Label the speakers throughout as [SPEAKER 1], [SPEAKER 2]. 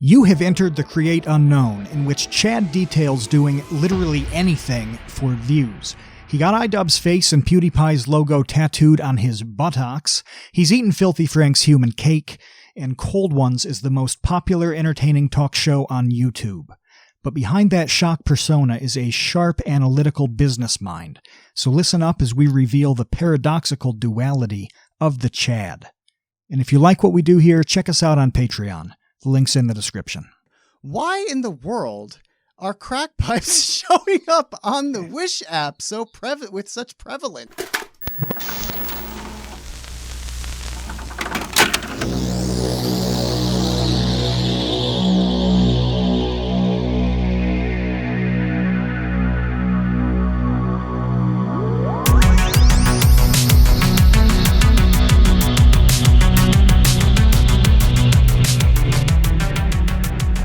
[SPEAKER 1] You have entered the Create Unknown, in which Chad details doing literally anything for views. He got iDubbbz face and Pewdiepie's logo tattooed on his buttocks. He's eaten Filthy Frank's human cake, and Cold Ones is the most popular entertaining talk show on YouTube. But behind that shock persona is a sharp analytical business mind. So listen up as we reveal the paradoxical duality of the Chad. And if you like what we do here, check us out on Patreon. The link's in the description.
[SPEAKER 2] Why in the world are crack pipes showing up on the Wish app with such prevalence?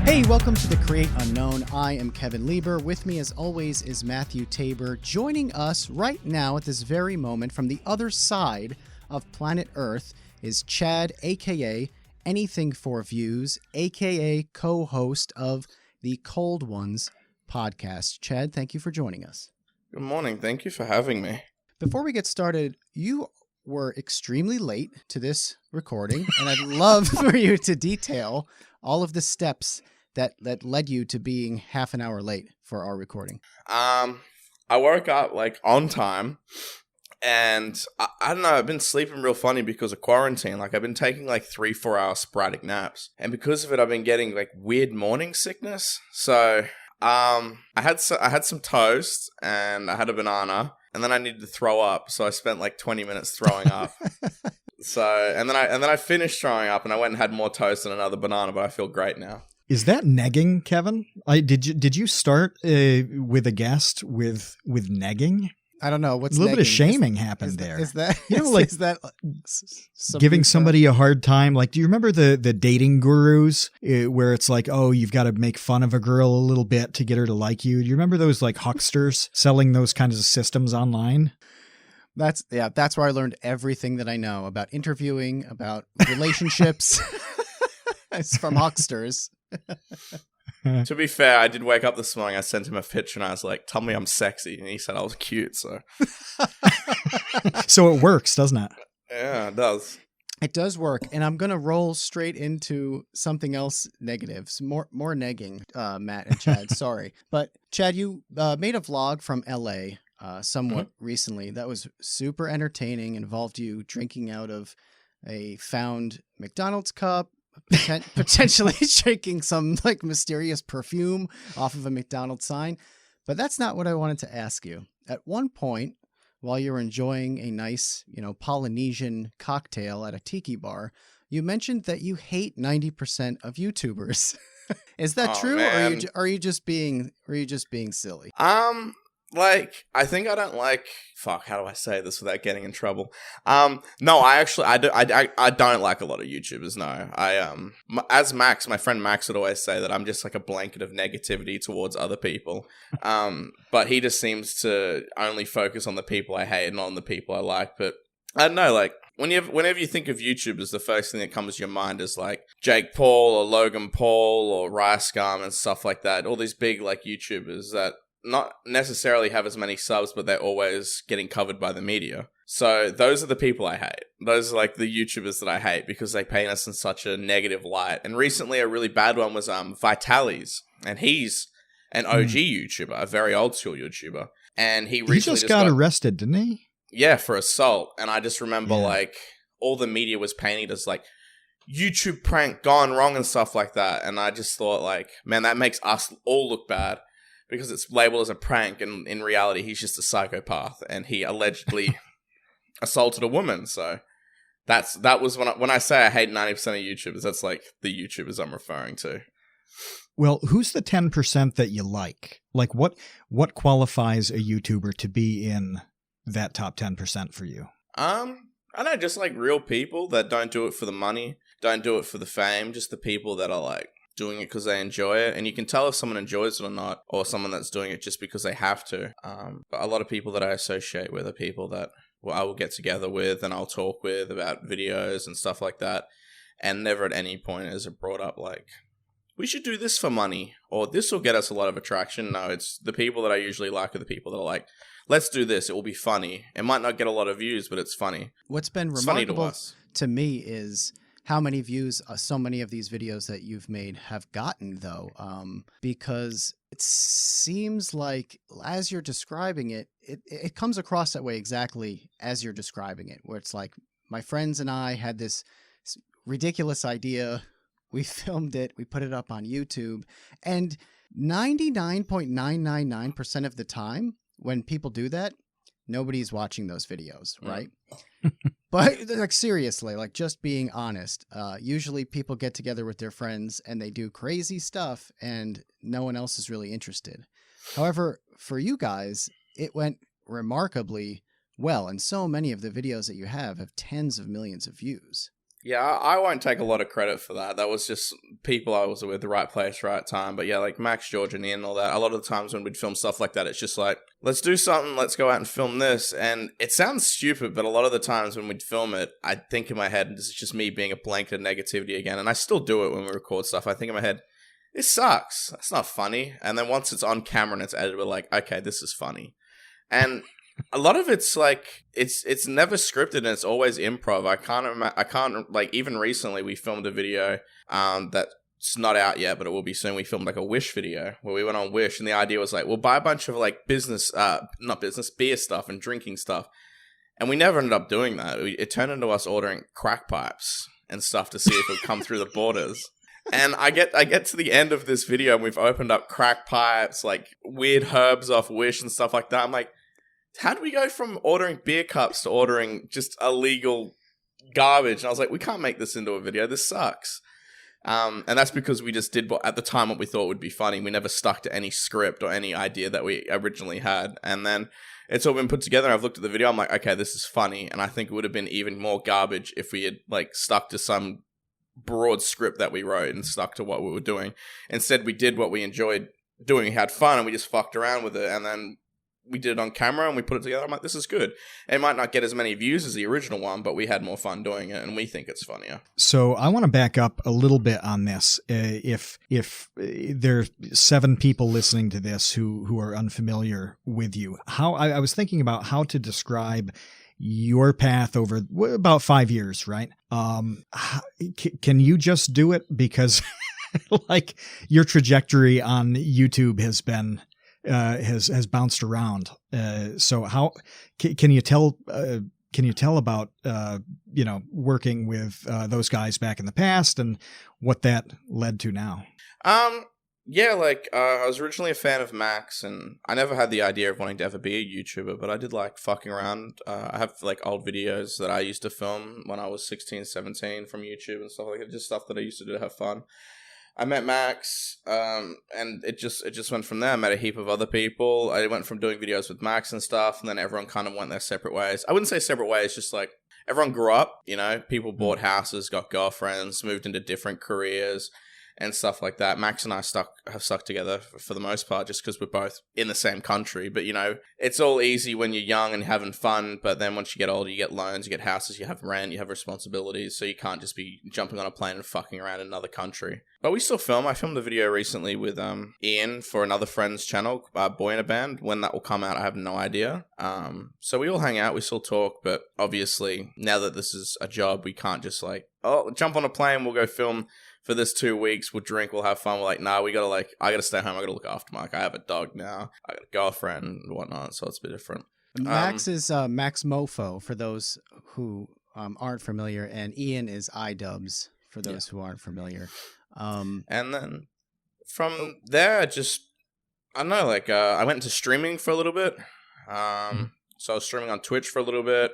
[SPEAKER 2] Hey, welcome to the Create Unknown. I am Kevin Lieber. With me, as always, is Matthew Tabor. Joining us right now at this very moment from the other side of planet Earth is Chad, a.k.a. Anything4views, a.k.a. co-host of the Cold Ones podcast. Chad, thank you for joining us.
[SPEAKER 3] Good morning. Thank you for having me.
[SPEAKER 2] Before we get started, you were extremely late to this recording, and I'd love for you to detail all of the steps that led you to being half an hour late for our recording.
[SPEAKER 3] I woke up on time, and I don't know, I've been sleeping real funny because of quarantine. I've been taking 3-4 hour sporadic naps, and because of it I've been getting weird morning sickness. So I had some toast and I had a banana, and then I needed to throw up, so I spent 20 minutes throwing up. And then I finished throwing up, and I went and had more toast and another banana, but I feel great now.
[SPEAKER 1] Is that negging, Kevin? Did you start with a guest with negging?
[SPEAKER 2] I don't know. What's
[SPEAKER 1] a little
[SPEAKER 2] negging?
[SPEAKER 1] bit of shaming happened there.
[SPEAKER 2] Is that
[SPEAKER 1] is that giving somebody a hard time? Do you remember the dating gurus where it's oh, you've got to make fun of a girl a little bit to get her to like you? Do you remember those hucksters selling those kinds of systems online?
[SPEAKER 2] That's where I learned everything that I know about interviewing, about relationships. It's from hucksters.
[SPEAKER 3] To be fair, I did wake up this morning. I sent him a picture and I was like, "Tell me I'm sexy," and he said I was cute. So,
[SPEAKER 1] so it works, doesn't it?
[SPEAKER 3] Yeah, it does.
[SPEAKER 2] It does work, and I'm gonna roll straight into something else negative. Some more negging, Matt and Chad. Sorry, but Chad, you made a vlog from LA somewhat recently that was super entertaining. Involved you drinking out of a found McDonald's cup. Potentially shaking some mysterious perfume off of a McDonald's sign. But that's not what I wanted to ask you. At one point, while you were enjoying a nice, Polynesian cocktail at a tiki bar, you mentioned that you hate 90% of YouTubers. Is that true, man? Or are you just being silly?
[SPEAKER 3] I think I don't how do I say this without getting in trouble? No, I don't like a lot of YouTubers, no. As Max, my friend Max would always say that I'm just a blanket of negativity towards other people. But he just seems to only focus on the people I hate and not on the people I like. But I don't know, whenever you think of YouTubers, the first thing that comes to your mind is Jake Paul or Logan Paul or Rice Gum and stuff like that. All these big YouTubers that not necessarily have as many subs, but they're always getting covered by the media. So those are the people I hate. Those are the YouTubers that I hate because they paint us in such a negative light. And recently a really bad one was Vitalis, and he's an OG YouTuber, a very old school YouTuber. And he recently
[SPEAKER 1] just got arrested, didn't he?
[SPEAKER 3] Yeah, for assault. And I just remember all the media was painting it as YouTube prank gone wrong and stuff like that. And I just thought man, that makes us all look bad. Because it's labeled as a prank, and in reality, he's just a psychopath, and he allegedly assaulted a woman. So that was when I say I hate 90% of YouTubers, that's the YouTubers I'm referring to.
[SPEAKER 1] Well, who's the 10% that you like? What qualifies a YouTuber to be in that top 10% for you?
[SPEAKER 3] I don't know, just real people that don't do it for the money, don't do it for the fame, just the people that are doing it because they enjoy it, and you can tell if someone enjoys it or not, or someone that's doing it just because they have to. But a lot of people that I associate with are people that I will get together with and I'll talk with about videos and stuff like that, and never at any point is it brought up we should do this for money, or this will get us a lot of attraction. No, it's the people that I usually like are the people that are like, let's do this. It will be funny. It might not get a lot of views, but it's funny.
[SPEAKER 2] What's been
[SPEAKER 3] It's funny to
[SPEAKER 2] remarkable
[SPEAKER 3] us.
[SPEAKER 2] to me is how many views so many of these videos that you've made have gotten, though, because it seems like as you're describing it, it comes across that way exactly as you're describing it, where it's like, my friends and I had this ridiculous idea. We filmed it. We put it up on YouTube. And 99.999% of the time when people do that, nobody's watching those videos, right? But like seriously, like just being honest, usually people get together with their friends and they do crazy stuff and no one else is really interested. However, for you guys, it went remarkably well. And so many of the videos that you have tens of millions of views.
[SPEAKER 3] Yeah, I won't take a lot of credit for that. That was just people I was with, the right place, right time. But yeah, like Max, George, and Ian, all that. A lot of the times when we'd film stuff like that, it's just like, let's do something, let's go out and film this. And it sounds stupid, but a lot of the times when we'd film it, I'd think in my head, this is just me being a blanket of negativity again. And I still do it when we record stuff. I think in my head, this sucks. That's not funny. And then once it's on camera and it's edited, we're like, okay, this is funny. And a lot of it's like it's never scripted and it's always improv. I can't like, even recently we filmed a video that's not out yet, but it will be soon. We filmed like a Wish video where we went on Wish, and the idea was like, we'll buy a bunch of like beer stuff and drinking stuff, and we never ended up doing that. It turned into us ordering crack pipes and stuff to see if it would come through the borders. And I get to the end of this video and we've opened up crack pipes, like weird herbs off Wish and stuff like that. I'm like, how do we go from ordering beer cups to ordering just illegal garbage? And I was like, we can't make this into a video. This sucks. And that's because we just did at the time what we thought would be funny. We never stuck to any script or any idea that we originally had. And then it's all been put together. I've looked at the video. I'm like, okay, this is funny. And I think it would have been even more garbage if we had like stuck to some broad script that we wrote and stuck to what we were doing. Instead, we did what we enjoyed doing. We had fun and we just fucked around with it. And then we did it on camera and we put it together. I'm like, this is good. It might not get as many views as the original one, but we had more fun doing it and we think it's funnier.
[SPEAKER 1] So I want to back up a little bit on this. If there are 7 people listening to this who are unfamiliar with you, how I was thinking about how to describe your path over about 5 years, right? Can you just do it? Because like your trajectory on YouTube has been has bounced around. So how can you tell about working with those guys back in the past and what that led to now?
[SPEAKER 3] Yeah, like I was originally a fan of Max, and I never had the idea of wanting to ever be a YouTuber, but I did like fucking around. I have like old videos that I used to film when I was 16, 17 from YouTube and stuff like that, just stuff that I used to do to have fun. I met Max, and it just went from there. I met a heap of other people. I went from doing videos with Max and stuff, and then everyone kind of went their separate ways. I wouldn't say separate ways, just like everyone grew up, people bought houses, got girlfriends, moved into different careers and stuff like that. Max and I have stuck together for the most part just because we're both in the same country. But, it's all easy when you're young and having fun. But then once you get older, you get loans, you get houses, you have rent, you have responsibilities. So you can't just be jumping on a plane and fucking around in another country. But we still film. I filmed a video recently with Ian for another friend's channel, Boy in a Band. When that will come out, I have no idea. So we all hang out, we still talk. But obviously, now that this is a job, we can't just jump on a plane, we'll go film for this 2 weeks, we'll drink, we'll have fun. We're like, nah, I gotta stay home, I gotta look after Mark. I have a dog now, I got a girlfriend and whatnot, so it's a bit different.
[SPEAKER 2] Max is Max Mofo, for those who aren't familiar, and Ian is iDubbbz, for those who aren't familiar.
[SPEAKER 3] And then from there, I don't know, I went into streaming for a little bit. So I was streaming on Twitch for a little bit.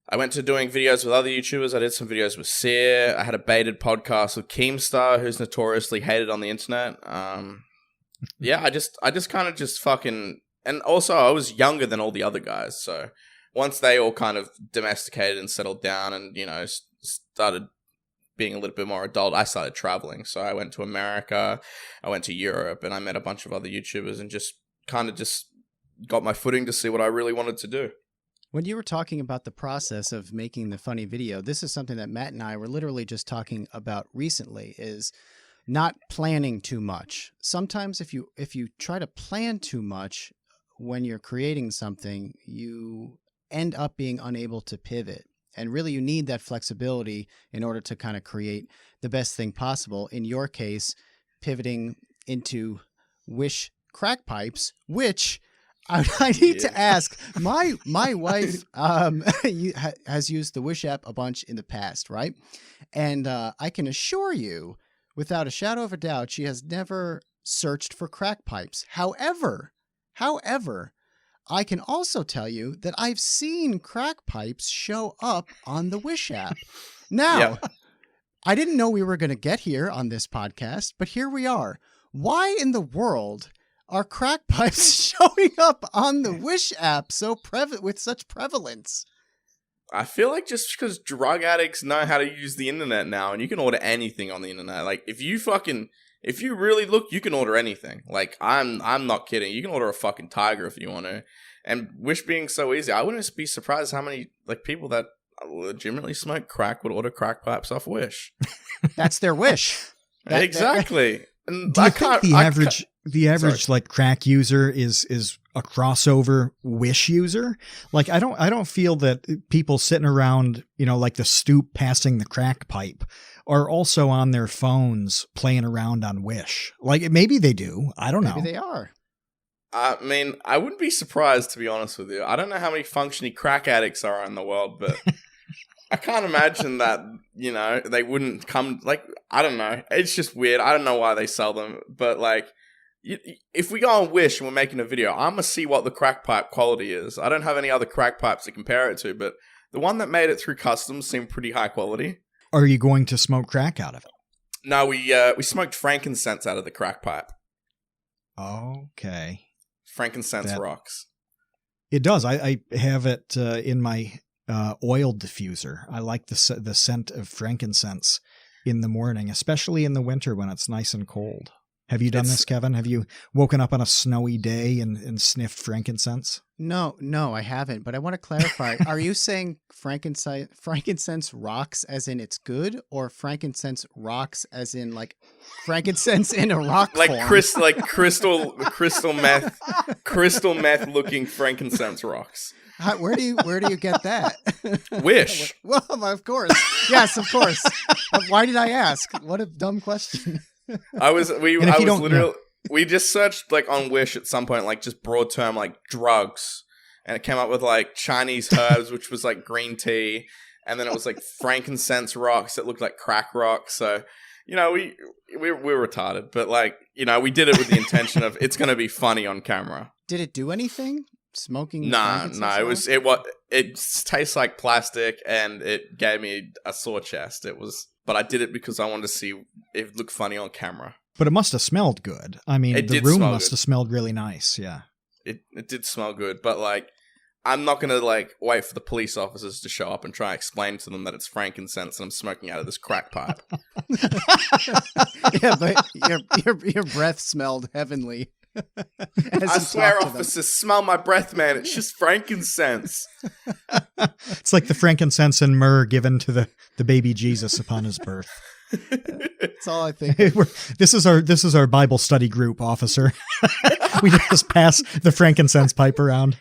[SPEAKER 3] I went to doing videos with other YouTubers. I did some videos with Sear. I had a baited podcast with Keemstar, who's notoriously hated on the internet. I just kind of just fucking... And also, I was younger than all the other guys, so once they all kind of domesticated and settled down and, started being a little bit more adult, I started traveling. So I went to America, I went to Europe, and I met a bunch of other YouTubers and just kind of just got my footing to see what I really wanted to do.
[SPEAKER 2] When you were talking about the process of making the funny video, this is something that Matt and I were literally just talking about recently, is not planning too much. Sometimes if you try to plan too much when you're creating something, you end up being unable to pivot. And really, you need that flexibility in order to kind of create the best thing possible. In your case, pivoting into Wish crack pipes, which I need to ask. My wife has used the Wish app a bunch in the past, right? And I can assure you, without a shadow of a doubt, she has never searched for crack pipes. However, I can also tell you that I've seen crack pipes show up on the Wish app. Now, I didn't know we were going to get here on this podcast, but here we are. Why in the world are crack pipes showing up on the Wish app with such prevalence?
[SPEAKER 3] I feel like just because drug addicts know how to use the internet now, and you can order anything on the internet. Like, if you really look, you can order anything. Like, I'm not kidding. You can order a fucking tiger if you want to. And Wish being so easy, I wouldn't be surprised how many like people that legitimately smoke crack would order crack pipes off Wish.
[SPEAKER 2] That's their wish.
[SPEAKER 3] Exactly. And
[SPEAKER 1] Do you think the average like crack user is a crossover Wish user? Like, I don't feel that people sitting around, like the stoop passing the crack pipe are also on their phones playing around on Wish. Like, maybe they do. I don't know.
[SPEAKER 2] Maybe they are.
[SPEAKER 3] I mean, I wouldn't be surprised, to be honest with you. I don't know how many functioning crack addicts are in the world, but I can't imagine that, they wouldn't come, like, I don't know. It's just weird. I don't know why they sell them, but, like, if we go on Wish and we're making a video, I'm going to see what the crack pipe quality is. I don't have any other crack pipes to compare it to, but the one that made it through customs seemed pretty high quality.
[SPEAKER 1] Are you going to smoke crack out of it?
[SPEAKER 3] No, we smoked frankincense out of the crack pipe.
[SPEAKER 1] Okay.
[SPEAKER 3] Frankincense Rocks.
[SPEAKER 1] It does. I have it in my oil diffuser. I like the scent of frankincense in the morning, especially in the winter when it's nice and cold. Have you done this, Kevin? Have you woken up on a snowy day and sniffed frankincense?
[SPEAKER 2] No, I haven't. But I want to clarify. Are you saying frankincense rocks as in it's good, or frankincense rocks as in like frankincense in a rock
[SPEAKER 3] like
[SPEAKER 2] form?
[SPEAKER 3] crystal meth looking frankincense rocks?
[SPEAKER 2] Where do you get that?
[SPEAKER 3] Wish.
[SPEAKER 2] Well, of course. Yes, of course. Why did I ask? What a dumb question.
[SPEAKER 3] We just searched like on Wish at some point, like just broad term, like drugs. And it came up with like Chinese herbs, which was like green tea. And then it was like frankincense rocks that looked like crack rocks. So, we're retarded, but like, we did it with the intention of it's going to be funny on camera.
[SPEAKER 2] Did it do anything? Smoking?
[SPEAKER 3] No, it tastes like plastic and it gave me a sore chest. But I did it because I wanted to see if it looked funny on camera.
[SPEAKER 1] But it must have smelled good. I mean, the room must have smelled really nice. Yeah.
[SPEAKER 3] It did smell good, but like, I'm not going to like wait for the police officers to show up and try and explain to them that it's frankincense and I'm smoking out of this crack pipe.
[SPEAKER 2] Yeah, but your breath smelled heavenly.
[SPEAKER 3] I swear, officers, smell my breath, man. It's just frankincense.
[SPEAKER 1] It's like the frankincense and myrrh given to the baby Jesus upon his birth.
[SPEAKER 2] That's all I think.
[SPEAKER 1] This is our Bible study group, officer. We just pass the frankincense pipe around.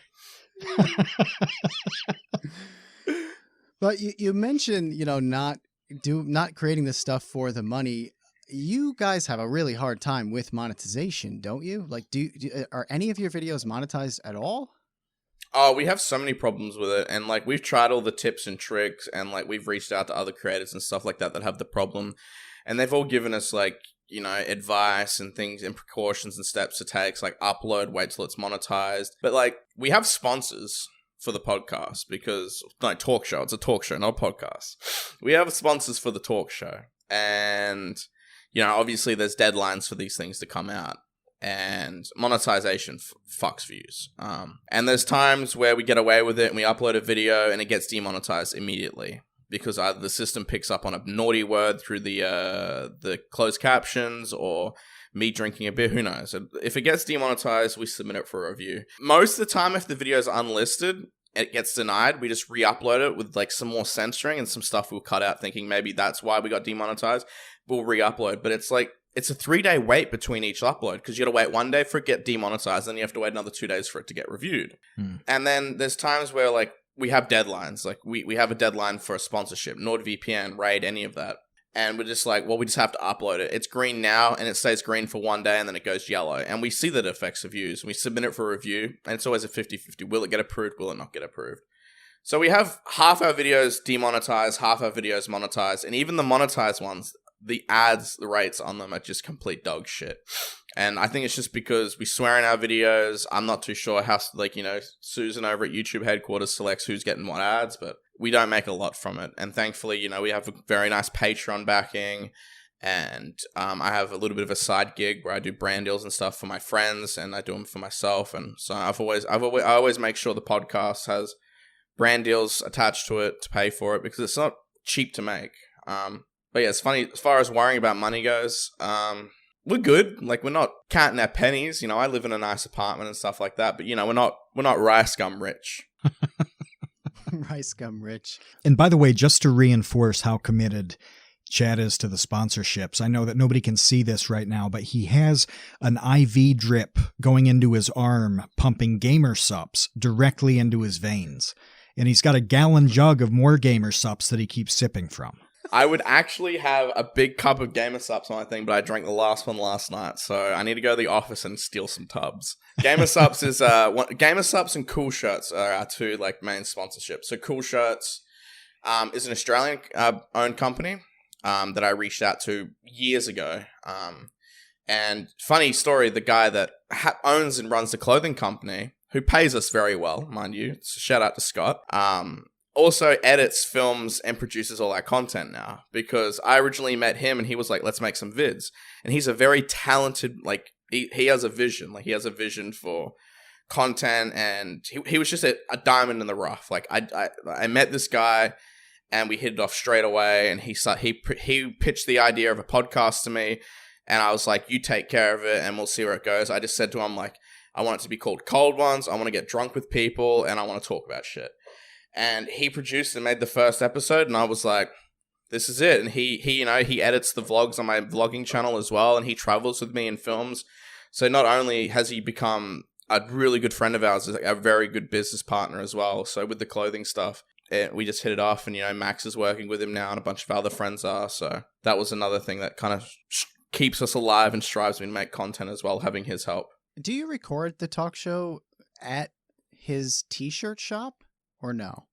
[SPEAKER 2] But you mentioned, not creating this stuff for the money. You guys have a really hard time with monetization, don't you? Like, are any of your videos monetized at all?
[SPEAKER 3] Oh, we have so many problems with it, and like we've tried all the tips and tricks, and like we've reached out to other creators and stuff like that have the problem, and they've all given us like advice and things and precautions and steps to take, like upload, wait till it's monetized. But like we have sponsors for the podcast because talk show. It's a talk show, not a podcast. We have sponsors for the talk show, and obviously there's deadlines for these things to come out. And monetization fucks views. And there's times where we get away with it and we upload a video and it gets demonetized immediately because either the system picks up on a naughty word through the closed captions or me drinking a beer, who knows. If it gets demonetized, we submit it for review. Most of the time, if the video is unlisted, it gets denied. We just re-upload it with like some more censoring and some stuff we'll cut out thinking maybe that's why we got demonetized. We'll re-upload. But it's like, it's a 3-day wait between each upload because you got to wait 1 day for it to get demonetized, then you have to wait another 2 days for it to get reviewed. And then there's times where like we have deadlines, like we have a deadline for a sponsorship, NordVPN, Raid, any of that. And we're just like, well, we just have to upload it. It's green now, and it stays green for 1 day, and then it goes yellow. And we see that it affects the views. We submit it for review, and it's always a 50-50. Will it get approved? Will it not get approved? So we have half our videos demonetized, half our videos monetized, and even the monetized ones, the ads, the rates on them are just complete dog shit. And I think it's just because we swear in our videos. I'm not too sure how, like, you know, Susan over at YouTube headquarters selects who's getting what ads, but we don't make a lot from it. And thankfully, you know, we have a very nice Patreon backing. And I have a little bit of a side gig where I do brand deals and stuff for my friends, and I do them for myself. And so I always make sure the podcast has brand deals attached to it to pay for it because it's not cheap to make. But yeah, it's funny as far as worrying about money goes. We're good. Like, we're not counting our pennies. You know, I live in a nice apartment and stuff like that. But you know, we're not rice gum rich.
[SPEAKER 2] Rice gum rich.
[SPEAKER 1] And by the way, just to reinforce how committed Chad is to the sponsorships, I know that nobody can see this right now, but he has an IV drip going into his arm, pumping gamer sups directly into his veins. And he's got a gallon jug of more gamer sups that he keeps sipping from.
[SPEAKER 3] I would actually have a big cup of Gamer Sups on my thing, but I drank the last one last night, so I need to go to the office and steal some tubs. Gamer Sups is Gamer Sups and Cool Shirts are our two like main sponsorships. So Cool Shirts is an Australian owned company that I reached out to years ago. And funny story, the guy that owns and runs the clothing company, who pays us very well, mind you, so shout out to Scott, also edits, films, and produces all our content now. Because I originally met him and he was like, let's make some vids. And he's a very talented, like, he has a vision. Like, he has a vision for content, and he was just a diamond in the rough. Like, I met this guy and we hit it off straight away, and he pitched the idea of a podcast to me, and I was like, you take care of it and we'll see where it goes. I just said to him, like, I want it to be called Cold Ones. I want to get drunk with people, and I want to talk about shit. And he produced and made the first episode, and I was like, this is it. And he you know, he edits the vlogs on my vlogging channel as well, and he travels with me and films. So not only has he become a really good friend of ours, he's like a very good business partner as well. So with the clothing stuff, we just hit it off, and, you know, Max is working with him now, and a bunch of other friends are. So that was another thing that kind of keeps us alive and strives me to make content as well, having his help.
[SPEAKER 2] Do you record the talk show at his t-shirt shop or no?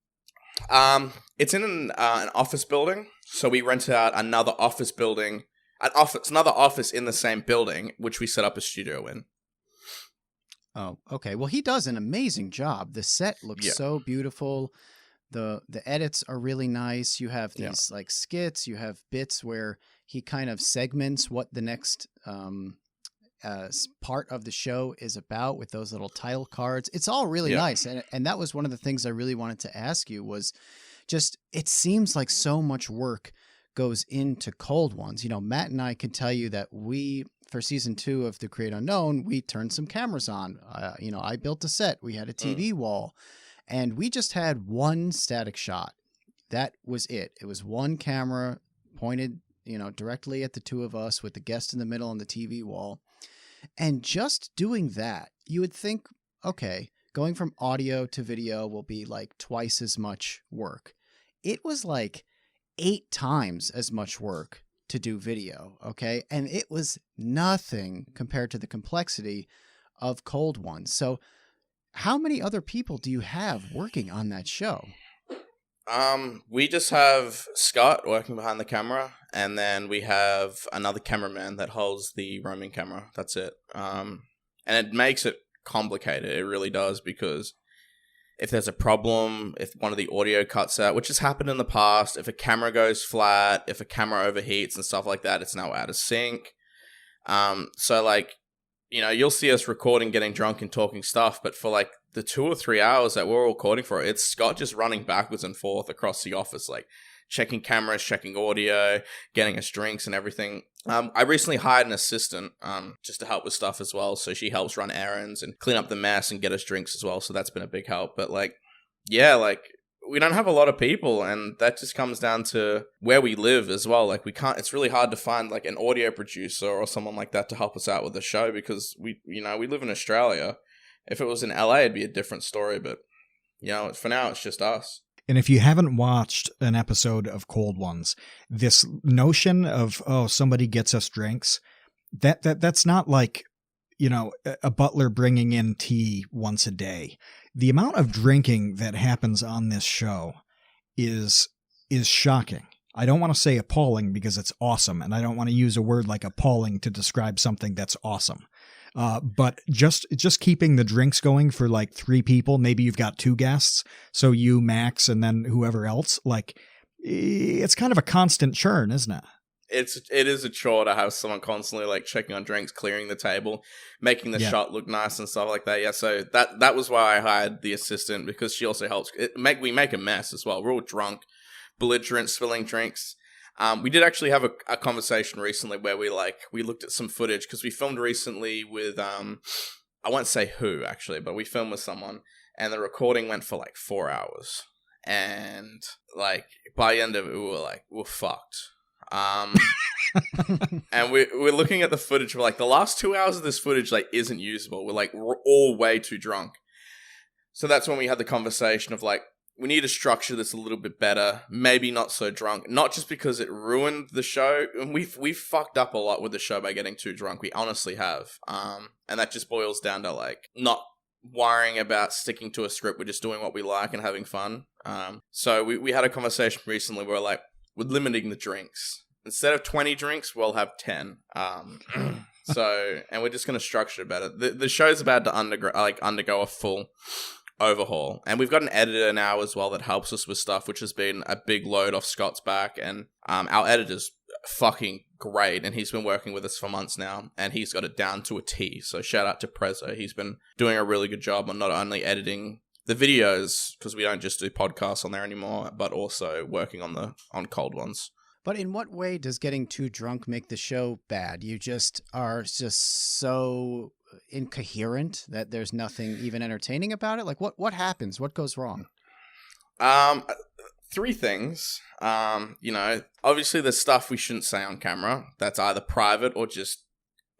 [SPEAKER 3] It's in an office building, so we rented out another office building, another office in the same building, which we set up a studio in.
[SPEAKER 2] Oh, okay. Well, he does an amazing job. The set looks so beautiful. The edits are really nice. You have these like skits. You have bits where he kind of segments what the next part of the show is about with those little title cards. It's all really nice. And that was one of the things I really wanted to ask you was just, it seems like so much work goes into Cold Ones. You know, Matt and I can tell you that for season 2 of The Create Unknown, we turned some cameras on. You know, I built a set. We had a TV wall, and we just had one static shot. That was it. It was one camera pointed, you know, directly at the two of us with the guest in the middle and the TV wall. And just doing that, you would think, okay, going from audio to video will be like twice as much work. It was like 8 times as much work to do video, okay? And it was nothing compared to the complexity of Cold Ones. So how many other people do you have working on that show?
[SPEAKER 3] We just have Scott working behind the camera, and then we have another cameraman that holds the roaming camera. That's it. And it makes it complicated. It really does, because if there's a problem, if one of the audio cuts out, which has happened in the past, if a camera goes flat, if a camera overheats and stuff like that, it's now out of sync. So like, you know, you'll see us recording, getting drunk and talking stuff, but for like the 2 or 3 hours that we're recording for, it's Scott just running backwards and forth across the office, like checking cameras, checking audio, getting us drinks and everything. I recently hired an assistant just to help with stuff as well. So she helps run errands and clean up the mess and get us drinks as well. So that's been a big help. But like, yeah, like we don't have a lot of people, and that just comes down to where we live as well. Like, we can't, it's really hard to find like an audio producer or someone like that to help us out with the show, because we live in Australia. If it was in LA, it'd be a different story, but for now, it's just us.
[SPEAKER 1] And if you haven't watched an episode of Cold Ones, this notion of, somebody gets us drinks, that's not like, a butler bringing in tea once a day. The amount of drinking that happens on this show is shocking. I don't want to say appalling because it's awesome, and I don't want to use a word like appalling to describe something that's awesome. But just keeping the drinks going for like 3 people, maybe you've got 2 guests, so you, Max, and then whoever else, like, it's kind of a constant churn, isn't it?
[SPEAKER 3] It is a chore to have someone constantly like checking on drinks, clearing the table, making the shot look nice and stuff like that. Yeah, so that was why I hired the assistant, because she also helps. We make a mess as well. We're all drunk, belligerent, spilling drinks. We did actually have a conversation recently where we looked at some footage, because we filmed recently with I won't say who actually, but we filmed with someone, and the recording went for like 4 hours, and like by the end of it we're fucked. And we're looking at the footage. We're like, the last 2 hours of this footage like isn't usable. We're all way too drunk. So that's when we had the conversation of like, we need to structure this a little bit better. Maybe not so drunk. Not just because it ruined the show. And we've fucked up a lot with the show by getting too drunk. We honestly have. And that just boils down to like not worrying about sticking to a script. We're just doing what we like and having fun. So we had a conversation recently where we're limiting the drinks. Instead of 20 drinks, we'll have 10. And we're just going to structure it better. The show's about to undergo a full overhaul. And we've got an editor now as well that helps us with stuff, which has been a big load off Scott's back. And our editor's fucking great. And he's been working with us for months now. And he's got it down to a T. So shout out to Prezzo. He's been doing a really good job on not only editing the videos, because we don't just do podcasts on there anymore, but also working on Cold Ones.
[SPEAKER 2] But in what way does getting too drunk make the show bad? You just are just so incoherent that there's nothing even entertaining about it? Like, what happens? What goes wrong?
[SPEAKER 3] 3 things. Obviously there's stuff we shouldn't say on camera that's either private or just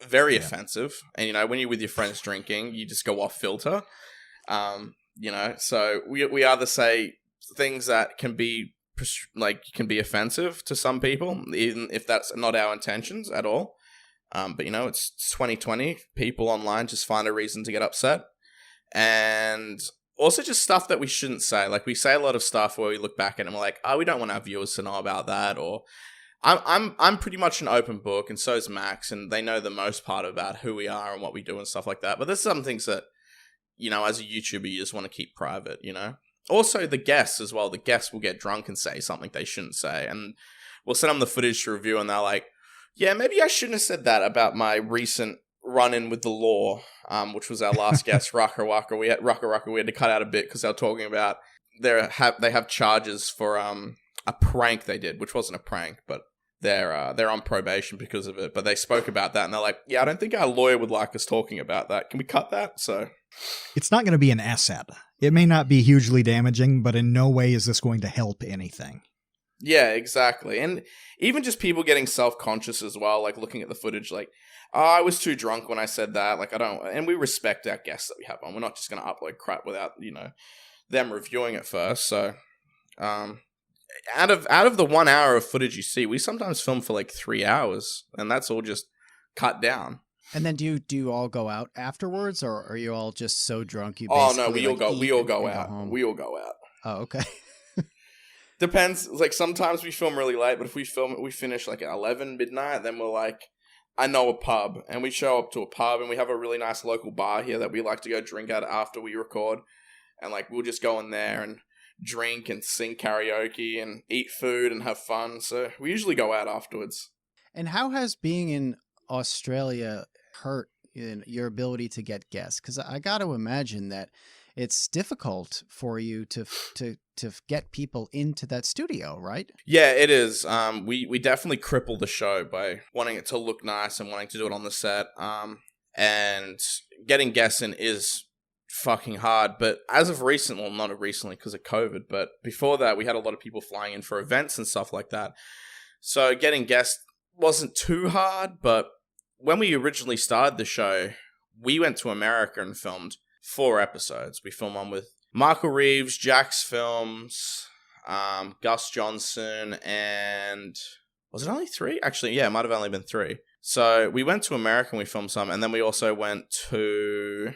[SPEAKER 3] very offensive. And, when you're with your friends drinking, you just go off filter. So we either say things that can be offensive to some people, even if that's not our intentions at all. But it's 2020. People online just find a reason to get upset, and also just stuff that we shouldn't say. Like, we say a lot of stuff where we look back at it and we're like, we don't want our viewers to know about that. Or I'm pretty much an open book, and so is Max, and they know the most part about who we are and what we do and stuff like that. But there's some things that, as a YouTuber, you just want to keep private. Also, the guests as well. The guests will get drunk and say something they shouldn't say. And we'll send them the footage to review, and they're like, yeah, maybe I shouldn't have said that about my recent run-in with the law, which was our last guest, Raka Waka. We had to cut out a bit because they were talking about they have charges for a prank they did, which wasn't a prank, but they're on probation because of it. But they spoke about that, and they're like, yeah, I don't think our lawyer would like us talking about that. Can we cut that? So
[SPEAKER 1] it's not going to be an asset. It may not be hugely damaging, but in no way is this going to help anything.
[SPEAKER 3] Yeah, exactly. And even just people getting self-conscious as well, like looking at the footage, like, I was too drunk when I said that. Like, I don't, and we respect our guests that we have on. We're not just going to upload crap without, them reviewing it first. So, out of the 1 hour of footage you see, we sometimes film for like 3 hours, and that's all just cut down.
[SPEAKER 2] And then do you all go out afterwards, or are you all just so drunk you?
[SPEAKER 3] Oh no, we all go out. We all go out.
[SPEAKER 2] Oh, okay.
[SPEAKER 3] Depends. Like, sometimes we film really late, but if we finish like at 11 midnight, then we're like, I know a pub, and we show up to a pub, and we have a really nice local bar here that we like to go drink at after we record, and like we'll just go in there and drink and sing karaoke and eat food and have fun. So we usually go out afterwards.
[SPEAKER 2] And how has being in Australia hurt your ability to get guests? Because I got to imagine that it's difficult for you to get people into that studio, right?
[SPEAKER 3] Yeah, it is. We definitely cripple the show by wanting it to look nice and wanting to do it on the set. And getting guests in is fucking hard. But as of recently, well, not recently because of COVID, but before that, we had a lot of people flying in for events and stuff like that. So getting guests wasn't too hard, but when we originally started the show, we went to America and filmed 4 episodes. We filmed one with Michael Reeves, Jax Films, Gus Johnson, and was it only 3? Actually, yeah, it might have only been 3. So we went to America and we filmed some, and then we also went to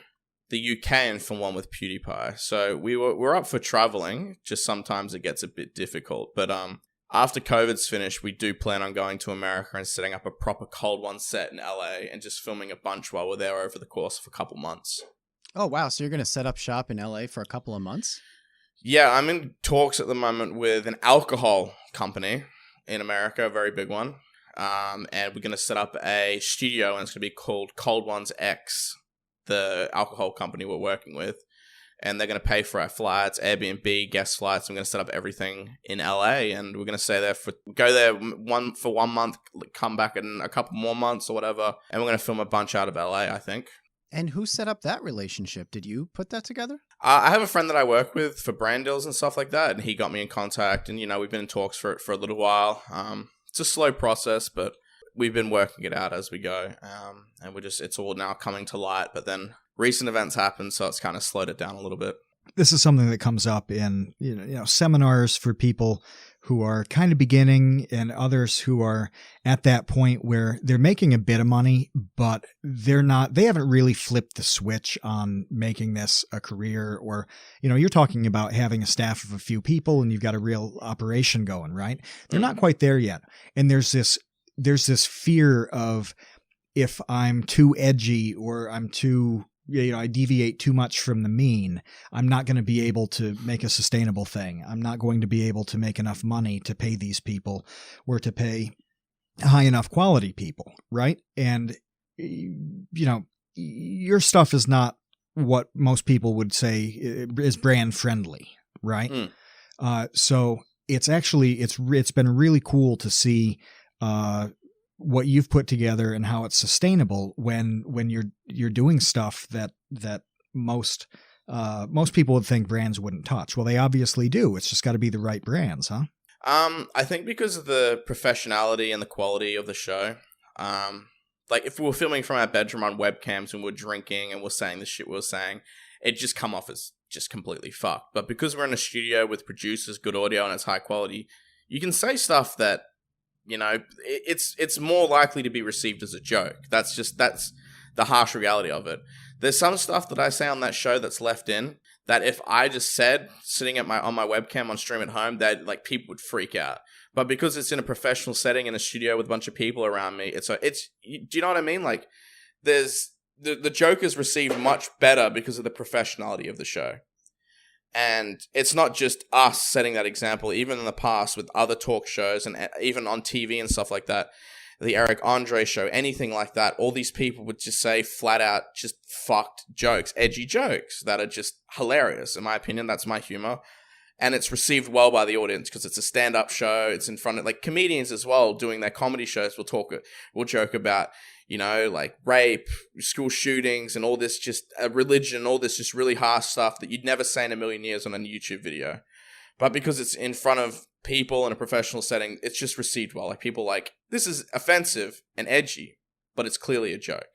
[SPEAKER 3] the UK and filmed one with Pewdiepie. So we're up for traveling. Just sometimes it gets a bit difficult, but after COVID's finished, we do plan on going to America and setting up a proper Cold One set in LA and just filming a bunch while we're there over the course of a couple months.
[SPEAKER 2] Oh, wow. So you're going to set up shop in LA for a couple of months?
[SPEAKER 3] Yeah, I'm in talks at the moment with an alcohol company in America, a very big one. And we're going to set up a studio, and it's going to be called Cold Ones X, the alcohol company we're working with. And they're going to pay for our flights, Airbnb, guest flights. I'm going to set up everything in LA, and we're going to stay there go there for 1 month, come back in a couple more months or whatever. And we're going to film a bunch out of LA, I think.
[SPEAKER 2] And who set up that relationship? Did you put that together?
[SPEAKER 3] I have a friend that I work with for brand deals and stuff like that, and he got me in contact, and, we've been in talks for a little while. It's a slow process, but we've been working it out as we go. And it's all now coming to light, but then recent events happened, so it's kind of slowed it down a little bit.
[SPEAKER 1] This is something that comes up in seminars for people who are kind of beginning and others who are at that point where they're making a bit of money, but they haven't really flipped the switch on making this a career. Or, you're talking about having a staff of a few people and you've got a real operation going, right? They're not quite there yet. And there's this fear of, if I'm too edgy or I'm too, I deviate too much from the mean, I'm not going to be able to make a sustainable thing. I'm not going to be able to make enough money to pay these people or to pay high enough quality people, right? And, your stuff is not what most people would say is brand friendly, right? So it's been really cool to see what you've put together and how it's sustainable when you're doing stuff that most people would think brands wouldn't touch. Well, they obviously do. It's just got to be the right brands, huh?
[SPEAKER 3] I think because of the professionality and the quality of the show, like if we were filming from our bedroom on webcams and we're drinking and we're saying the shit we were saying, it'd just come off as just completely fucked. But because we're in a studio with producers, good audio, and it's high quality, you can say stuff that, it's more likely to be received as a joke. That's the harsh reality of it. There's some stuff that I say on that show that's left in that if I just said sitting on my webcam on stream at home, that people would freak out. But because it's in a professional setting in a studio with a bunch of people around me, do you know what I mean? Like, there's the joke is received much better because of the professionality of the show. And it's not just us setting that example. Even in the past with other talk shows and even on TV and stuff like that, the Eric Andre show, anything like that, all these people would just say flat out just fucked jokes, edgy jokes that are just hilarious. In my opinion, that's my humor. And it's received well by the audience because it's a stand-up show. It's in front of comedians as well doing their comedy shows. We'll joke about, rape, school shootings, and all this just religion, all this just really harsh stuff that you'd never say in a million years on a YouTube video. But because it's in front of people in a professional setting, it's just received well. People this is offensive and edgy, but it's clearly a joke.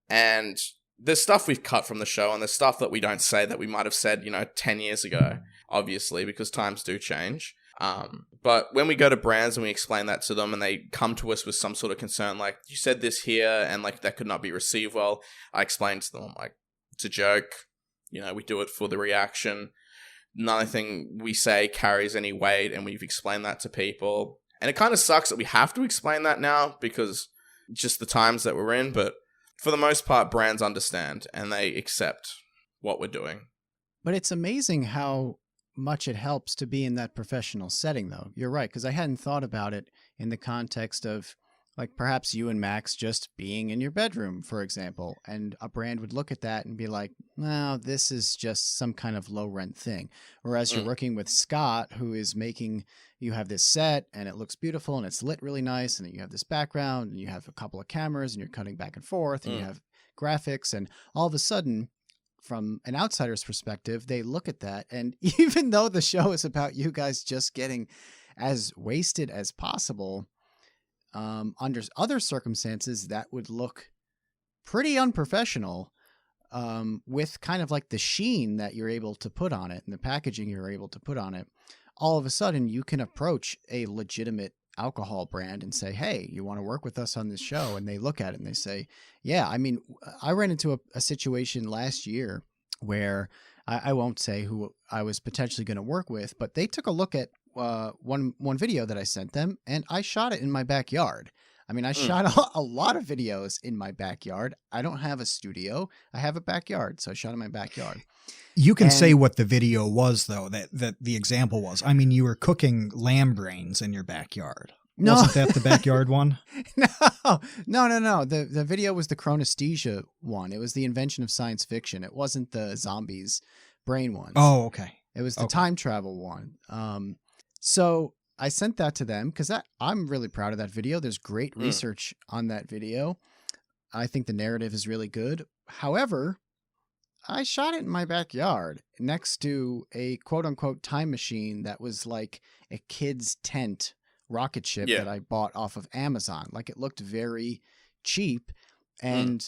[SPEAKER 3] And there's stuff we've cut from the show, and there's stuff that we don't say that we might have said, 10 years ago, obviously, because times do change. But when we go to brands and we explain that to them and they come to us with some sort of concern, like, you said this here and that could not be received well, I explain to them, it's a joke. We do it for the reaction. Nothing we say carries any weight, and we've explained that to people. And it kind of sucks that we have to explain that now because just the times that we're in, but for the most part, brands understand and they accept what we're doing.
[SPEAKER 2] But it's amazing how much it helps to be in that professional setting, though. You're right, because I hadn't thought about it in the context of perhaps you and Max just being in your bedroom, for example, and a brand would look at that and be like, no, this is just some kind of low rent thing. Whereas you're working with Scott, who is you have this set and it looks beautiful and it's lit really nice, and you have this background and you have a couple of cameras and you're cutting back and forth and you have graphics, and all of a sudden, from an outsider's perspective, they look at that, and even though the show is about you guys just getting as wasted as possible, under other circumstances, that would look pretty unprofessional, with kind of like the sheen that you're able to put on it and the packaging you're able to put on it. All of a sudden, you can approach a legitimate alcohol brand and say, hey, you want to work with us on this show? And they look at it and they say, yeah. I mean, I ran into a situation last year where I won't say who I was potentially going to work with, but they took a look at one video that I sent them, and I shot it in my backyard. I mean, I shot a lot of videos in my backyard. I don't have a studio. I have a backyard, so I shot in my backyard.
[SPEAKER 1] You can say what the video was, though, that the example was. I mean, you were cooking lamb brains in your backyard.
[SPEAKER 2] No.
[SPEAKER 1] Wasn't that the backyard one?
[SPEAKER 2] No. The video was the chronesthesia one. It was the invention of science fiction. It wasn't the zombies brain ones.
[SPEAKER 1] Oh, okay.
[SPEAKER 2] It was the time travel one. So I sent that to them because I'm really proud of that video. There's great research on that video. I think the narrative is really good. However, I shot it in my backyard next to a quote unquote time machine that was like a kid's tent rocket ship that I bought off of Amazon. Like, it looked very cheap. And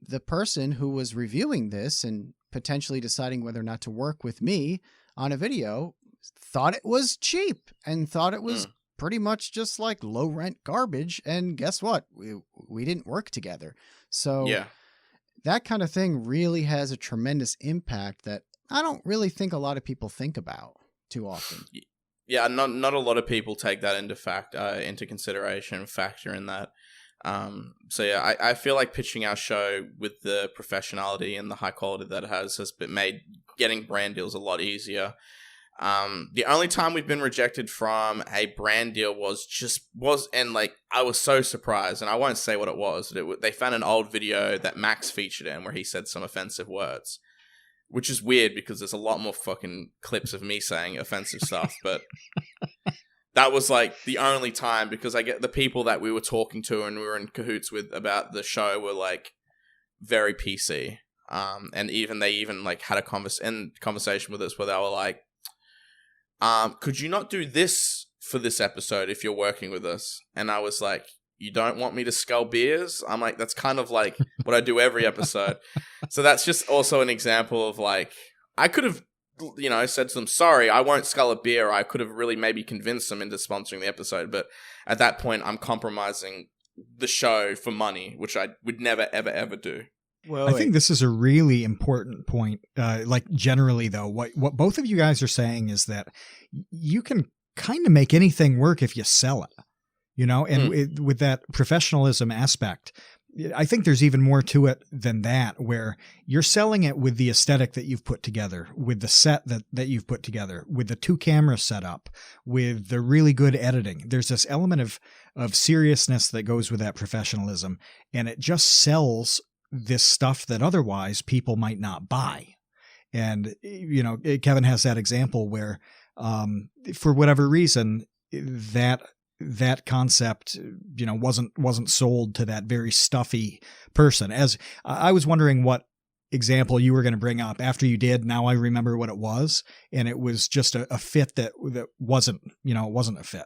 [SPEAKER 2] the person who was reviewing this and potentially deciding whether or not to work with me on a video thought it was cheap and thought it was pretty much just like low rent garbage. And guess what? We didn't work together. So that kind of thing really has a tremendous impact that I don't really think a lot of people think about too often.
[SPEAKER 3] Yeah, not a lot of people take that into consideration, factor in that. So yeah, I feel like pitching our show with the professionality and the high quality that it has been made getting brand deals a lot easier. The only time we've been rejected from a brand deal and like, I was so surprised, and I won't say what it was. They found an old video that Max featured in where he said some offensive words, which is weird because there's a lot more fucking clips of me saying offensive stuff, but that was like the only time, because I get the people that we were talking to and we were in cahoots with about the show were like very PC. And they like had a conversation with us where they were like, could you not do this for this episode if you're working with us? And I was like, you don't want me to scull beers? I'm like, that's kind of like what I do every episode. So that's just also an example of like, I could have, said to them, sorry, I won't scull a beer. I could have really maybe convinced them into sponsoring the episode. But at that point, I'm compromising the show for money, which I would never, ever, ever do.
[SPEAKER 1] Well, I think this is a really important point. Like, generally, though, what both of you guys are saying is that you can kind of make anything work if you sell it, and with that professionalism aspect, I think there's even more to it than that, where you're selling it with the aesthetic that you've put together, with the set that you've put together, with the 2 cameras set up, with the really good editing. There's this element of seriousness that goes with that professionalism, and it just sells this stuff that otherwise people might not buy. And, Kevin has that example where, for whatever reason, that concept, wasn't sold to that very stuffy person. As I was wondering what example you were going to bring up after you did. Now I remember what it was. And it was just a fit that wasn't, it wasn't a fit.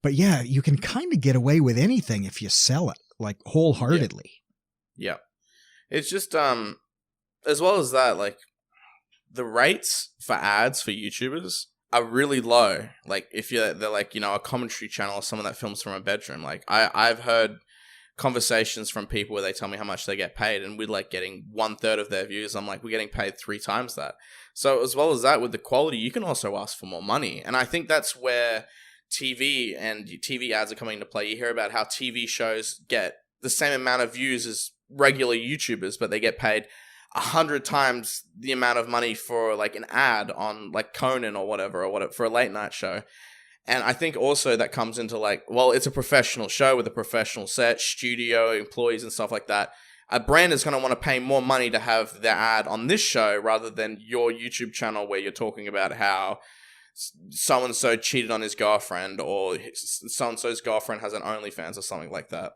[SPEAKER 1] But yeah, you can kind of get away with anything if you sell it, like, wholeheartedly.
[SPEAKER 3] Yeah. It's just, as well as that, like, the rates for ads for YouTubers are really low. Like, if they're like, a commentary channel or someone that films from a bedroom. Like, I've heard conversations from people where they tell me how much they get paid, and we're like getting 1/3 of their views. I'm like, we're getting paid 3 times that. So as well as that, with the quality, you can also ask for more money. And I think that's where TV and TV ads are coming into play. You hear about how TV shows get the same amount of views as regular YouTubers, but they get paid 100 times the amount of money for like an ad on like Conan or whatever for a late night show. And I think also that comes into like, well, it's a professional show with a professional set, studio, employees and stuff like that. A brand is going to want to pay more money to have their ad on this show rather than your YouTube channel where you're talking about how so-and-so cheated on his girlfriend, or so-and-so's girlfriend has an OnlyFans or something like that.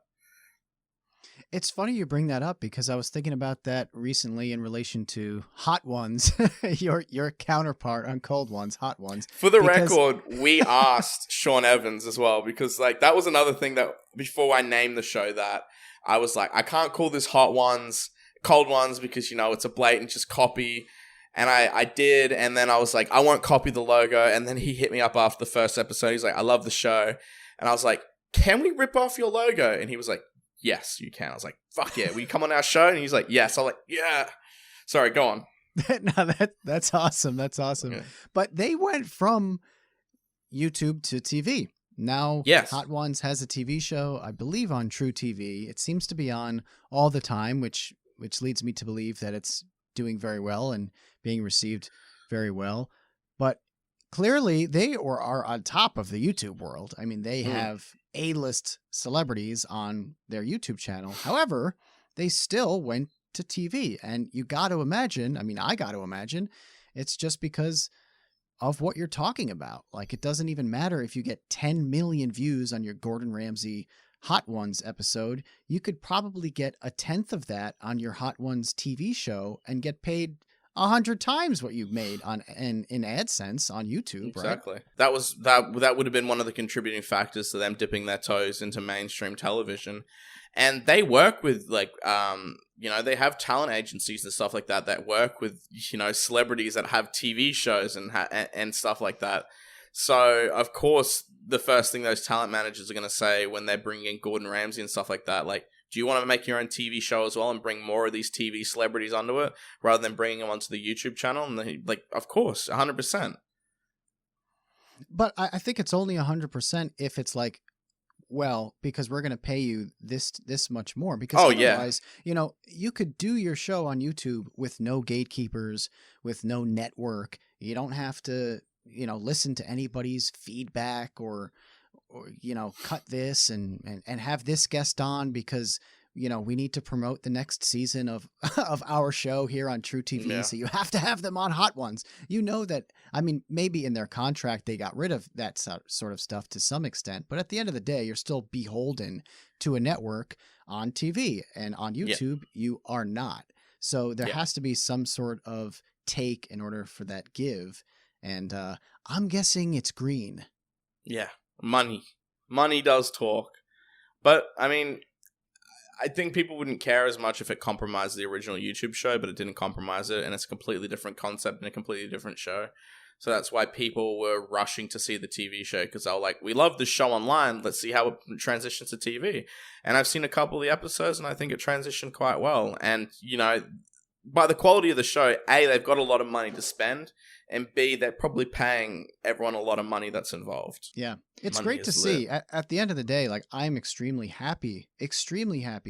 [SPEAKER 2] It's funny you bring that up because I was thinking about that recently in relation to Hot Ones, your counterpart on Cold Ones, Hot Ones.
[SPEAKER 3] For the record, we asked Sean Evans as well, because like that was another thing that before I named the show that I was like, I can't call this Hot Ones, Cold Ones, because, you know, it's a blatant just copy. And I did, and then I was like, I won't copy the logo. And then he hit me up after the first episode. He's like, I love the show. And I was like, can we rip off your logo? And he was like, yes, you can. I was like, fuck yeah. Will you come on our show? And he's like, yes. I'm like, yeah. Sorry, go on.
[SPEAKER 2] No, that's awesome. That's awesome.
[SPEAKER 3] Yeah.
[SPEAKER 2] But they went from YouTube to TV. Now,
[SPEAKER 3] yes.
[SPEAKER 2] Hot Ones has a TV show, I believe, on True TV. It seems to be on all the time, which leads me to believe that it's doing very well and being received very well. But clearly, they are on top of the YouTube world. I mean, they have A-list celebrities on their YouTube channel. However, they still went to TV. And you got to imagine, I mean, I got to imagine, it's just because of what you're talking about. Like, it doesn't even matter if you get 10 million views on your Gordon Ramsay Hot Ones episode. You could probably get a tenth of that on your Hot Ones TV show and get paid 100 times what you made on in AdSense on YouTube.
[SPEAKER 3] Exactly.
[SPEAKER 2] Right?
[SPEAKER 3] That would have been one of the contributing factors to them dipping their toes into mainstream television. And they work with like you know, they have talent agencies and stuff like that work with, you know, celebrities that have TV shows and stuff like that. So of course the first thing those talent managers are going to say when they're bringing in Gordon Ramsay and stuff like that, like, do you want to make your own TV show as well and bring more of these TV celebrities onto it rather than bringing them onto the YouTube channel? And they, like, of course, 100%.
[SPEAKER 2] But I think it's only 100% if it's like, well, because we're going to pay you this much more. Because otherwise, you know, you could do your show on YouTube with no gatekeepers, with no network. You don't have to, you know, listen to anybody's feedback or you know, cut this and have this guest on because, you know, we need to promote the next season of our show here on True TV. Yeah. So you have to have them on Hot Ones. You know that, I mean, maybe in their contract, they got rid of that sort of stuff to some extent, but at the end of the day, you're still beholden to a network on TV, and on YouTube, you are not. So there has to be some sort of take in order for that give. And I'm guessing it's green.
[SPEAKER 3] Yeah. Money does talk. But, I mean, I think people wouldn't care as much if it compromised the original YouTube show, but it didn't compromise it, and it's a completely different concept and a completely different show. So that's why people were rushing to see the TV show, because they were like, we love this show online, let's see how it transitions to TV. And I've seen a couple of the episodes, and I think it transitioned quite well. And, you know, by the quality of the show, A, they've got a lot of money to spend, and B, they're probably paying everyone a lot of money that's involved.
[SPEAKER 2] Yeah. It's great to see. At the end of the day, like, I'm extremely happy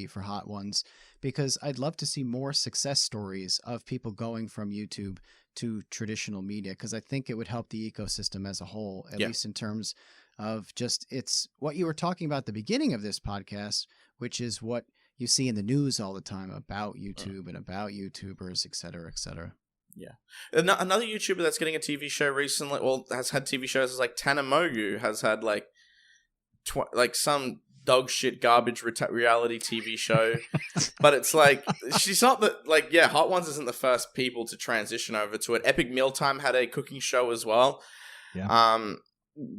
[SPEAKER 2] for Hot Ones, because I'd love to see more success stories of people going from YouTube to traditional media, because I think it would help the ecosystem as a whole, at least in terms of just, it's what you were talking about at the beginning of this podcast, which is what you see in the news all the time about YouTube and about YouTubers, et cetera, et cetera.
[SPEAKER 3] Yeah. Another YouTuber that's getting a TV show recently, well, has had TV shows, is like Tana Mogu, has had like some dog shit garbage reality TV show. But it's like, she's not the, like, Hot Ones isn't the first people to transition over to it. Epic Mealtime had a cooking show as well. Yeah.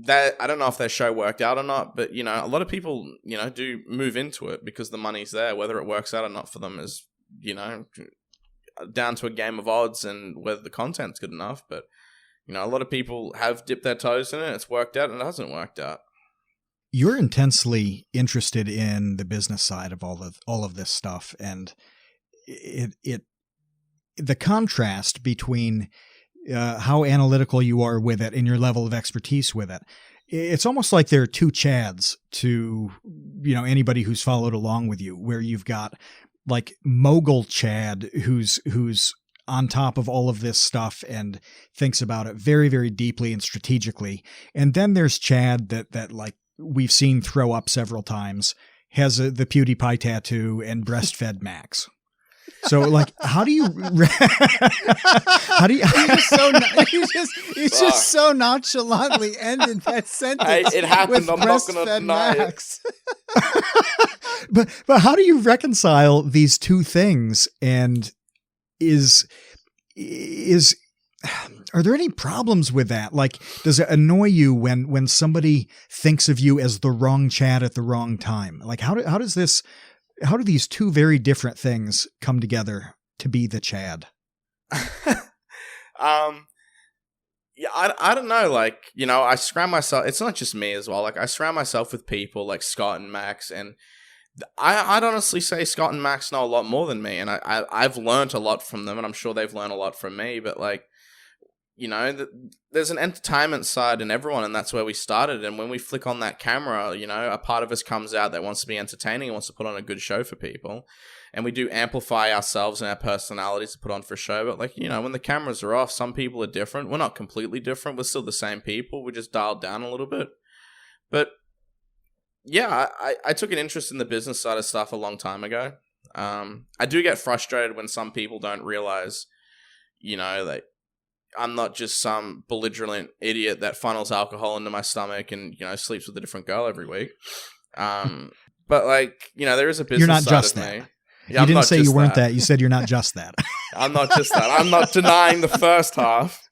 [SPEAKER 3] That, I don't know if their show worked out or not, but, you know, a lot of people, you know, do move into it because the money's there. Whether it works out or not for them is, you know, down to a game of odds and whether the content's good enough. But, you know, a lot of people have dipped their toes in it. It's worked out and it hasn't worked out.
[SPEAKER 1] You're intensely interested in the business side of all of this stuff, and the contrast between how analytical you are with it and your level of expertise with it. It's almost like there are two Chads to, you know, anybody who's followed along with you, where you've got like mogul Chad who's on top of all of this stuff and thinks about it very, very deeply and strategically. And then there's Chad that like we've seen throw up several times, has the PewDiePie tattoo and breastfed Max. So, like, how do you? How do you?
[SPEAKER 2] He's just so nonchalantly ended that sentence.
[SPEAKER 3] It happened.
[SPEAKER 2] With
[SPEAKER 3] I'm not going to deny
[SPEAKER 2] Max.
[SPEAKER 1] But how do you reconcile these two things? And are there any problems with that? Like, does it annoy you when somebody thinks of you as the wrong Chad at the wrong time? Like, how do these two very different things come together to be the Chad?
[SPEAKER 3] Yeah, I don't know. Like, you know, I surround myself. It's not just me as well. Like, I surround myself with people like Scott and Max, and I'd honestly say Scott and Max know a lot more than me, and I've learned a lot from them, and I'm sure they've learned a lot from me. But like, you know, there's an entertainment side in everyone, and that's where we started. And when we flick on that camera, you know, a part of us comes out that wants to be entertaining and wants to put on a good show for people. And we do amplify ourselves and our personalities to put on for a show. But like, you know, when the cameras are off, some people are different. We're not completely different. We're still the same people. We just dialed down a little bit. But yeah, I took an interest in the business side of stuff a long time ago. I do get frustrated when some people don't realize, you know, that I'm not just some belligerent idiot that funnels alcohol into my stomach and, you know, sleeps with a different girl every week. But like, you know, there is a business
[SPEAKER 1] You're not
[SPEAKER 3] side
[SPEAKER 1] just
[SPEAKER 3] of
[SPEAKER 1] that.
[SPEAKER 3] me. Yeah,
[SPEAKER 1] You didn't say you weren't that. You said you're not just that.
[SPEAKER 3] I'm not just that. I'm not denying the first half.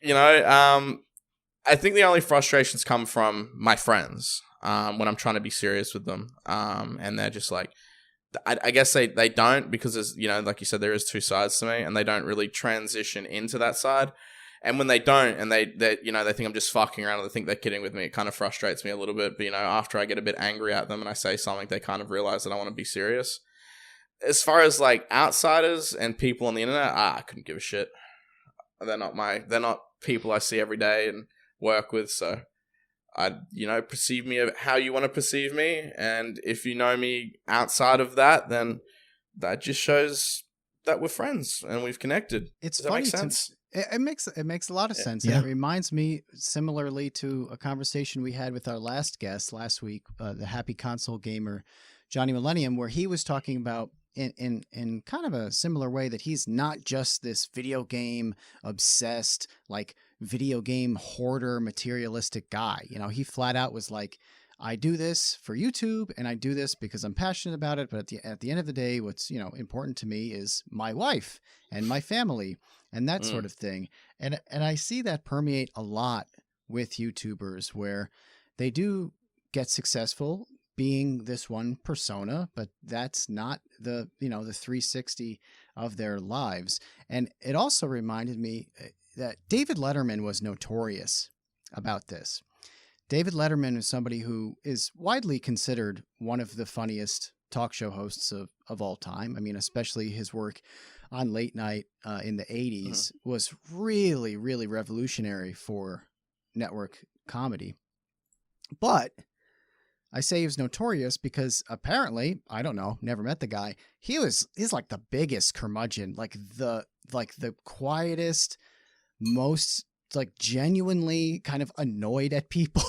[SPEAKER 3] You know, I think the only frustrations come from my friends when I'm trying to be serious with them. And they're just like, I guess they don't, because there's, you know, like you said, there is two sides to me, and they don't really transition into that side. And when they don't, and they you know, they think I'm just fucking around, or they think they're kidding with me, it kind of frustrates me a little bit. But, you know, after I get a bit angry at them and I say something, they kind of realize that I want to be serious. As far as like outsiders and people on the internet, I couldn't give a shit. They're not people I see every day and work with, so you know, perceive me how you want to perceive me. And if you know me outside of that, then that just shows that we're friends and we've connected.
[SPEAKER 2] It's
[SPEAKER 3] Does that
[SPEAKER 2] funny
[SPEAKER 3] make sense?
[SPEAKER 2] It makes a lot of sense.
[SPEAKER 1] Yeah.
[SPEAKER 2] And it reminds me similarly to a conversation we had with our last guest last week, the happy console gamer, Johnny Millennium, where he was talking about in kind of a similar way that he's not just this video game obsessed, like video game hoarder, materialistic guy. You know, he flat out was like, I do this for YouTube and I do this because I'm passionate about it. But at the end of the day, what's, you know, important to me is my wife and my family and that sort of thing. And I see that permeate a lot with YouTubers where they do get successful being this one persona, but that's not the, you know, the 360 of their lives. And it also reminded me that David Letterman was notorious about this. David Letterman is somebody who is widely considered one of the funniest talk show hosts of all time. I mean, especially his work on late night in the 80s was really, really revolutionary for network comedy. But I say he was notorious because apparently, I don't know, never met the guy. He's like the biggest curmudgeon, like the quietest, most like genuinely kind of annoyed at people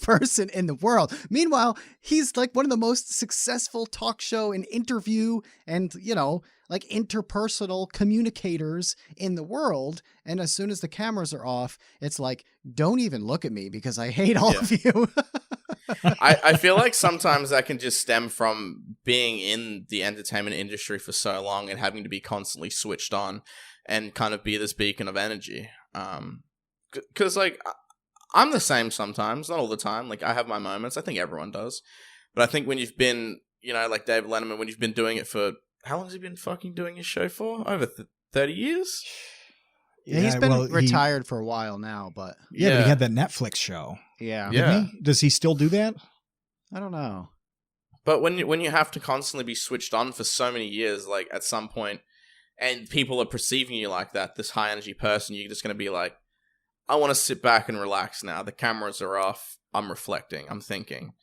[SPEAKER 2] person in the world. Meanwhile, he's like one of the most successful talk show and interview and, you know, like interpersonal communicators in the world. And as soon as the cameras are off, it's like, don't even look at me because I hate all of you.
[SPEAKER 3] I feel like sometimes that can just stem from being in the entertainment industry for so long and having to be constantly switched on and kind of be this beacon of energy. Because, like, I'm the same sometimes, not all the time. Like, I have my moments. I think everyone does. But I think when you've been, you know, like David Letterman, when you've been doing it for, how long has he been fucking doing his show for? Over 30 years?
[SPEAKER 2] Yeah, he's been retired for a while now, but...
[SPEAKER 1] Yeah, but he had that Netflix show.
[SPEAKER 2] Yeah.
[SPEAKER 3] Yeah.
[SPEAKER 1] Does he still do that?
[SPEAKER 2] I don't know.
[SPEAKER 3] But when you have to constantly be switched on for so many years, like, at some point, and people are perceiving you like that, this high-energy person, you're just going to be like, I want to sit back and relax now. The cameras are off. I'm reflecting. I'm thinking.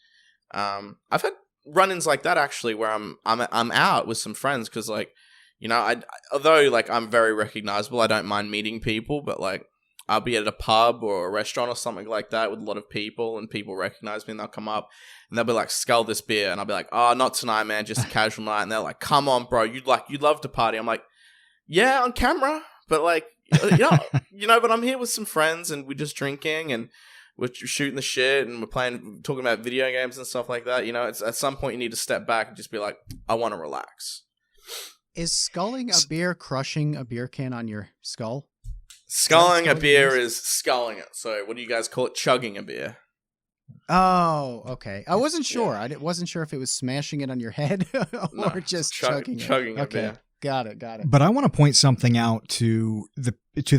[SPEAKER 3] I've had run-ins like that, actually, where I'm out with some friends because, like, you know, although, like, I'm very recognizable, I don't mind meeting people, but, like, I'll be at a pub or a restaurant or something like that with a lot of people, and people recognize me and they'll come up and they'll be like, "Scull this beer," and I'll be like, "Oh, not tonight, man, just a casual night." And they're like, "Come on, bro, you'd love to party." I'm like, "Yeah, on camera, but like, but I'm here with some friends and we're just drinking and we're shooting the shit and we're talking about video games and stuff like that. It's at some point you need to step back and just be like, I want to relax."
[SPEAKER 2] Is sculling a beer crushing a beer can on your skull?
[SPEAKER 3] Sculling a beer is sculling it. So what do you guys call it? Chugging a beer.
[SPEAKER 2] Oh, okay. I wasn't sure. I wasn't sure if it was smashing it on your head or just chugging
[SPEAKER 3] a
[SPEAKER 2] okay.
[SPEAKER 3] beer.
[SPEAKER 2] Got it.
[SPEAKER 1] But I want to point something out to the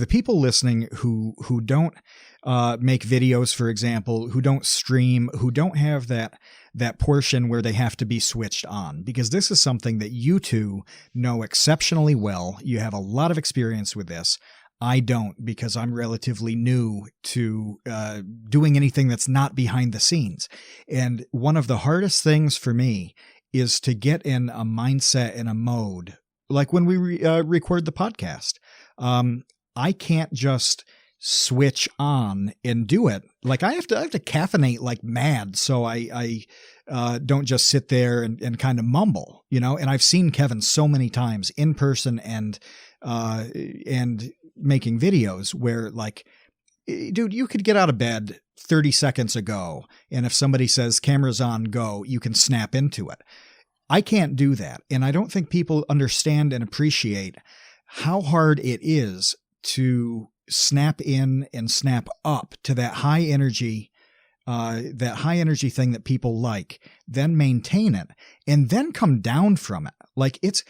[SPEAKER 1] people listening who don't make videos, for example, who don't stream, who don't have that portion where they have to be switched on, because this is something that you two know exceptionally well. You have a lot of experience with this. I don't, because I'm relatively new to doing anything that's not behind the scenes. And one of the hardest things for me is to get in a mindset and a mode, like when we record the podcast. I can't just switch on and do it. Like I have to caffeinate like mad, so I don't just sit there and kind of mumble, And I've seen Kevin so many times in person and making videos where, like, dude, you could get out of bed 30 seconds ago, and if somebody says camera's on, go, you can snap into it. I can't do that. And I don't think people understand and appreciate how hard it is to snap in and snap up to that high energy thing that people like, then maintain it, and then come down from it. Like it's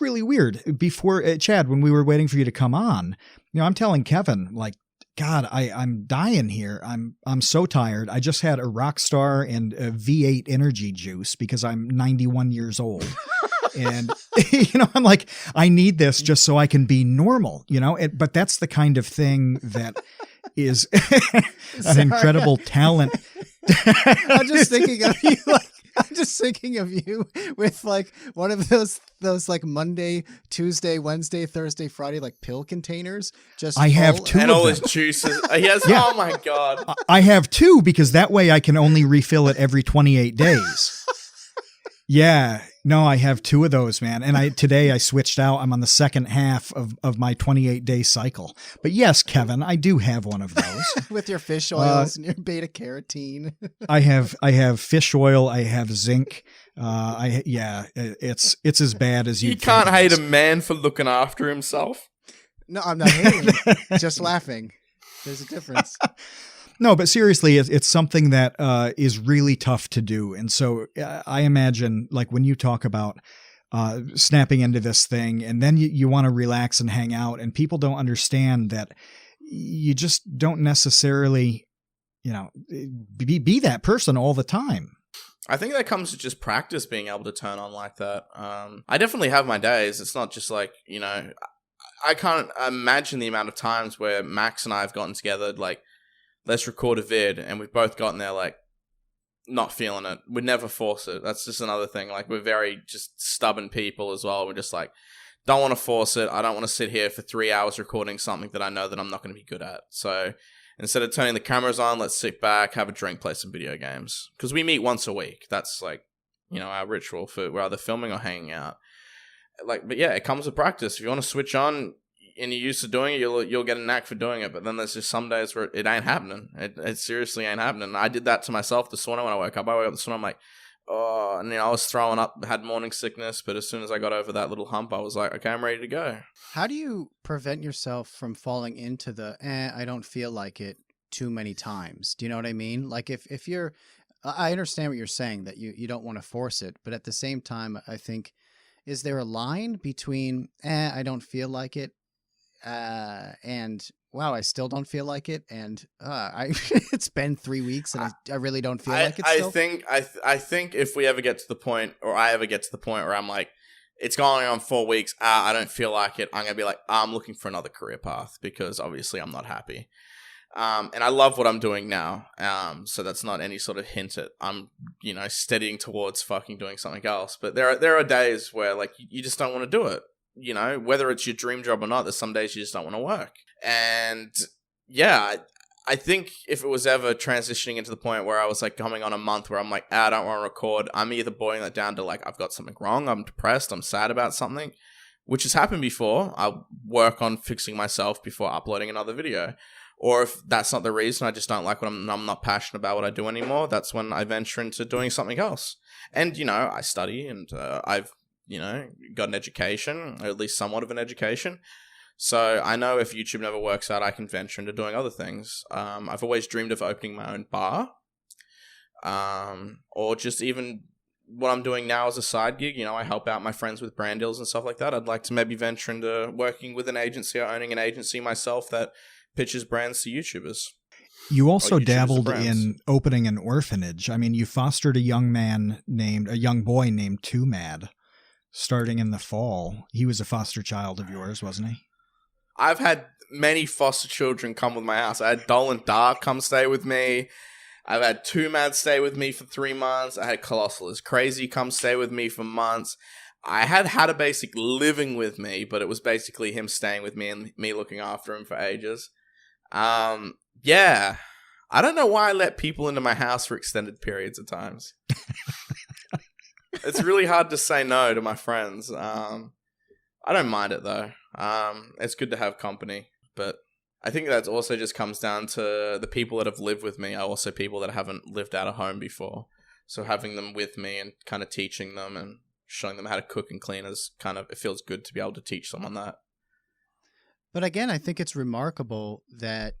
[SPEAKER 1] really weird. Before Chad, when we were waiting for you to come on, I'm telling Kevin, like, God, I'm dying here. I'm so tired. I just had a Rockstar and a V8 energy juice because I'm 91 years old. And, I'm like, I need this just so I can be normal, but that's the kind of thing that is an incredible talent.
[SPEAKER 2] I'm just thinking of you with like one of those like Monday, Tuesday, Wednesday, Thursday, Friday, like pill containers.
[SPEAKER 1] I have two
[SPEAKER 3] and
[SPEAKER 1] of
[SPEAKER 3] all
[SPEAKER 1] them.
[SPEAKER 3] his juices. Yes. Yeah. Oh my God.
[SPEAKER 1] I have two because that way I can only refill it every 28 days. Yeah. No, I have two of those, man. And today I switched out. I'm on the second half of my 28-day cycle. But yes, Kevin, I do have one of those.
[SPEAKER 2] With your fish oils and your beta carotene.
[SPEAKER 1] I have fish oil. I have zinc. It's as bad as you.
[SPEAKER 3] You can't hate a man for looking after himself.
[SPEAKER 2] No, I'm not hating. Just laughing. There's a difference.
[SPEAKER 1] No, but seriously, it's something that is really tough to do. And so I imagine, like, when you talk about snapping into this thing and then you want to relax and hang out, and people don't understand that you just don't necessarily, be that person all the time.
[SPEAKER 3] I think that comes to just practice being able to turn on like that. I definitely have my days. It's not just like, I can't imagine the amount of times where Max and I have gotten together, like, let's record a vid, and we've both gotten there, like, not feeling it. We'd never force it. That's just another thing. Like, we're very just stubborn people as well. We're just like, don't want to force it. I don't want to sit here for 3 hours recording something that I know that I'm not going to be good at. So instead of turning the cameras on, let's sit back, have a drink, play some video games. Because we meet once a week. That's like, our ritual for we're either filming or hanging out. Like, but yeah, it comes with practice. If you want to switch on and you're used to doing it, you'll get a knack for doing it. But then there's just some days where it ain't happening. It seriously ain't happening. I did that to myself this morning when I woke up. I woke up this morning, I'm like, oh, and I was throwing up, had morning sickness. But as soon as I got over that little hump, I was like, okay, I'm ready to go.
[SPEAKER 2] How do you prevent yourself from falling into the, I don't feel like it too many times? Do you know what I mean? Like if you're, I understand what you're saying, that you don't want to force it. But at the same time, I think, is there a line between, I don't feel like it, and wow, I still don't feel like it, and it's been 3 weeks and I really don't feel like it still?
[SPEAKER 3] I think if we ever get to the point, or I ever get to the point where I'm like, it's going on 4 weeks, I don't feel like it, I'm gonna be like, I'm looking for another career path, because obviously I'm not happy. And I love what I'm doing now, so that's not any sort of hint at I'm steadying towards fucking doing something else. But there are days where, like, you just don't want to do it. Whether it's your dream job or not, there's some days you just don't want to work. And yeah, I think if it was ever transitioning into the point where I was like coming on a month where I'm like, I don't want to record, I'm either boiling that down to like, I've got something wrong, I'm depressed, I'm sad about something, which has happened before. I'll work on fixing myself before uploading another video. Or if that's not the reason, I just don't like I'm not passionate about what I do anymore, that's when I venture into doing something else. And, you know, I study and I've, you know, got an education, or at least somewhat of an education. So I know if YouTube never works out, I can venture into doing other things. I've always dreamed of opening my own bar, or just even what I'm doing now as a side gig. You know, I help out my friends with brand deals and stuff like that. I'd like to maybe venture into working with an agency or owning an agency myself that pitches brands to YouTubers.
[SPEAKER 1] You also dabbled in opening an orphanage. I mean, you fostered a young boy named Too Mad, starting in the fall. He was a foster child of yours, wasn't he?
[SPEAKER 3] I've had many foster children come with my house. I had Dolan Dark come stay with me. I've had Too Mad stay with me for 3 months. I had Colossal is Crazy come stay with me for months. I had a basic living with me, but it was basically him staying with me and me looking after him for ages. Yeah. I don't know why I let people into my house for extended periods of times. It's really hard to say no to my friends. I don't mind it though. It's good to have company, but I think that also just comes down to the people that have lived with me are also people that haven't lived out of home before. So having them with me and kind of teaching them and showing them how to cook and clean is kind of, it feels good to be able to teach someone that.
[SPEAKER 2] But again, I think it's remarkable that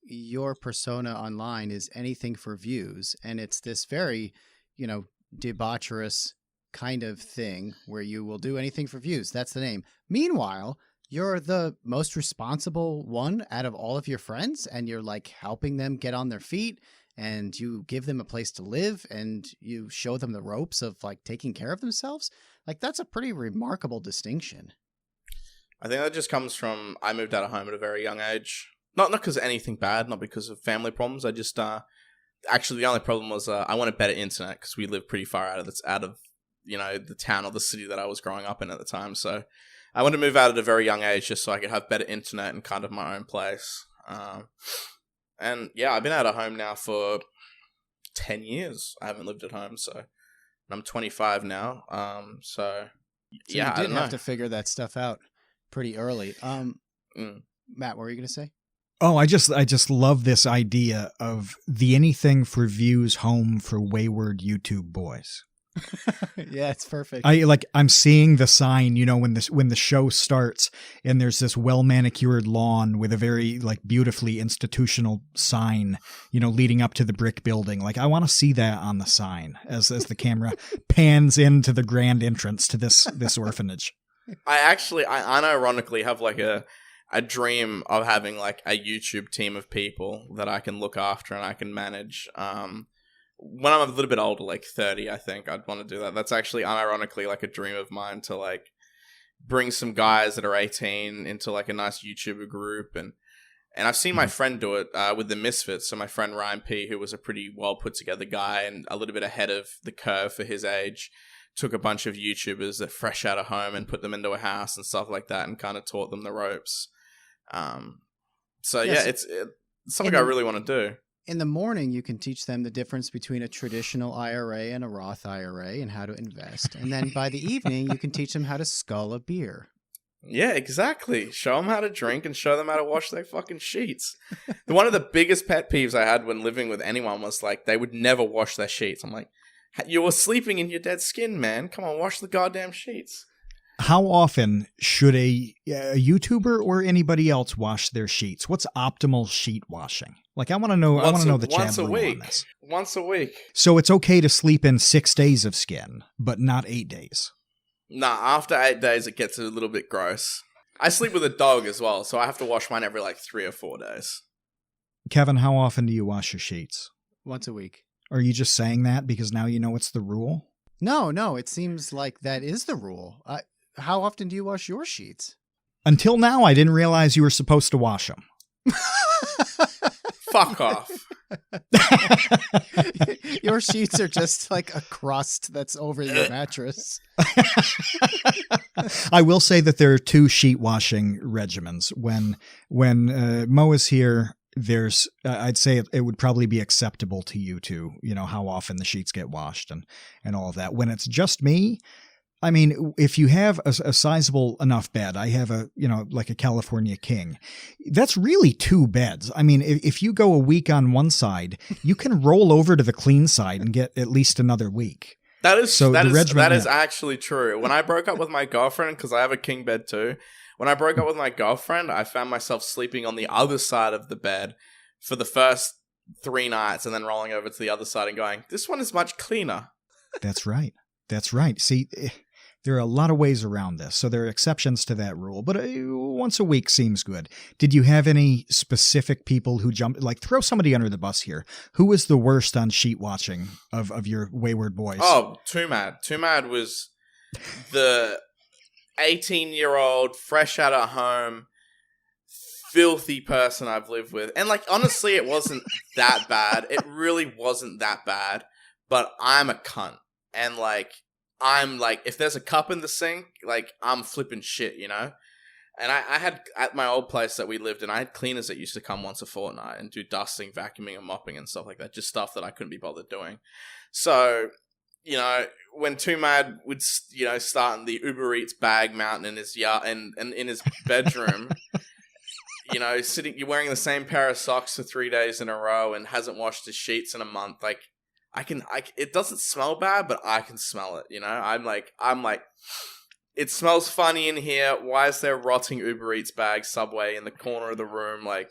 [SPEAKER 2] your persona online is anything for views. And it's this very, you know, debaucherous kind of thing where you will do anything for views. That's the name. Meanwhile, you're the most responsible one out of all of your friends, and you're like helping them get on their feet, and you give them a place to live, and you show them the ropes of like taking care of themselves. Like, that's a pretty remarkable distinction.
[SPEAKER 3] I think that just comes from, I moved out of home at a very young age. Not because of anything bad, not because of family problems. I just, actually the only problem was I wanted better internet because we lived pretty far out of, you know, the town or the city that I was growing up in at the time. So I wanted to move out at a very young age just so I could have better internet and kind of my own place. And yeah, I've been out of home now for 10 years. I haven't lived at home, so I'm 25 now. So yeah,
[SPEAKER 2] you did have to figure that stuff out pretty early. Matt, what were you going to say?
[SPEAKER 1] Oh, I just love this idea of the Anything for Views home for Wayward YouTube Boys.
[SPEAKER 2] Yeah, it's perfect.
[SPEAKER 1] I'm seeing the sign, you know, when the show starts and there's this well manicured lawn with a very like beautifully institutional sign, you know, leading up to the brick building. Like, I want to see that on the sign as the camera pans into the grand entrance to this orphanage.
[SPEAKER 3] I unironically have like a dream of having like a YouTube team of people that I can look after and I can manage. When I'm a little bit older, like 30, I think I'd want to do that. That's actually unironically like a dream of mine, to like bring some guys that are 18 into like a nice YouTuber group. And I've seen my friend do it with the Misfits. So my friend Ryan P, who was a pretty well put together guy and a little bit ahead of the curve for his age, took a bunch of YouTubers that fresh out of home and put them into a house and stuff like that and kind of taught them the ropes. So yes, yeah, it's something I really want to do.
[SPEAKER 2] In the morning, you can teach them the difference between a traditional IRA and a Roth IRA and how to invest. And then by the evening, you can teach them how to scull a beer.
[SPEAKER 3] Yeah, exactly. Show them how to drink and show them how to wash their fucking sheets. One of the biggest pet peeves I had when living with anyone was like, they would never wash their sheets. I'm like, you were sleeping in your dead skin, man. Come on, wash the goddamn sheets.
[SPEAKER 1] How often should a YouTuber or anybody else wash their sheets? What's optimal sheet washing? Like, I want to know. I want to know the
[SPEAKER 3] once a week.
[SPEAKER 1] On this.
[SPEAKER 3] Once a week.
[SPEAKER 1] So it's okay to sleep in 6 days of skin, but not 8 days.
[SPEAKER 3] Nah, after 8 days, it gets a little bit gross. I sleep with a dog as well, so I have to wash mine every like 3 or 4 days.
[SPEAKER 1] Kevin, how often do you wash your sheets?
[SPEAKER 2] Once a week.
[SPEAKER 1] Are you just saying that because now you know it's the rule?
[SPEAKER 2] No. It seems like that is the rule. How often do you wash your sheets?
[SPEAKER 1] Until now, I didn't realize you were supposed to wash them.
[SPEAKER 3] Fuck off.
[SPEAKER 2] Your sheets are just like a crust that's over your mattress.
[SPEAKER 1] I will say that there are 2 sheet washing regimens. When Mo is here, there's, I'd say it would probably be acceptable to you to, how often the sheets get washed and all of that. When it's just me, I mean, if you have a sizable enough bed, I have like a California king, that's really 2 beds. I mean, if you go a week on one side, you can roll over to the clean side and get at least another week.
[SPEAKER 3] That is actually true. When I broke up with my girlfriend, because I have a king bed too, when I broke up with my girlfriend, I found myself sleeping on the other side of the bed for the first 3 nights and then rolling over to the other side and going, this one is much cleaner.
[SPEAKER 1] That's right. See, there are a lot of ways around this, so there are exceptions to that rule, but once a week seems good. Did you have any specific people who jumped, like throw somebody under the bus here? Who was the worst on sheet watching of your Wayward Boys?
[SPEAKER 3] Oh, Too Mad. Too Mad was the 18-year-old, fresh out of home, filthy person I've lived with. And like, honestly, it wasn't that bad. It really wasn't that bad, but I'm a cunt. And like, I'm like, if there's a cup in the sink, like, I'm flipping shit, And I had, at my old place that we lived in, I had cleaners that used to come once a fortnight and do dusting, vacuuming, and mopping and stuff like that. Just stuff that I couldn't be bothered doing. So, when Too Mad would, start in the Uber Eats bag mountain in his yard and in his bedroom, sitting, you're wearing the same pair of socks for 3 days in a row and hasn't washed his sheets in a month, like, it doesn't smell bad, but I can smell it, I'm like, it smells funny in here. Why is there rotting Uber Eats bag Subway in the corner of the room? Like,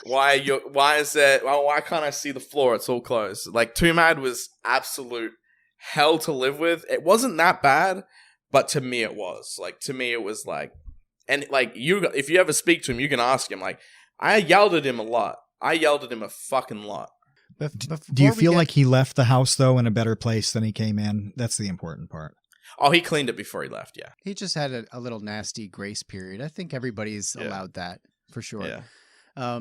[SPEAKER 3] why can't I see the floor? It's all closed. Like, Too Mad was absolute hell to live with. It wasn't that bad, but to me it was. Like, to me it was like, and like, if you ever speak to him, you can ask him. Like, I yelled at him a lot. I yelled at him a fucking lot.
[SPEAKER 1] Do you feel like he left the house, though, in a better place than he came in? That's the important part.
[SPEAKER 3] Oh, he cleaned it before he left, yeah.
[SPEAKER 2] He just had a little nasty grace period. I think everybody's allowed that, for sure.
[SPEAKER 3] Yeah.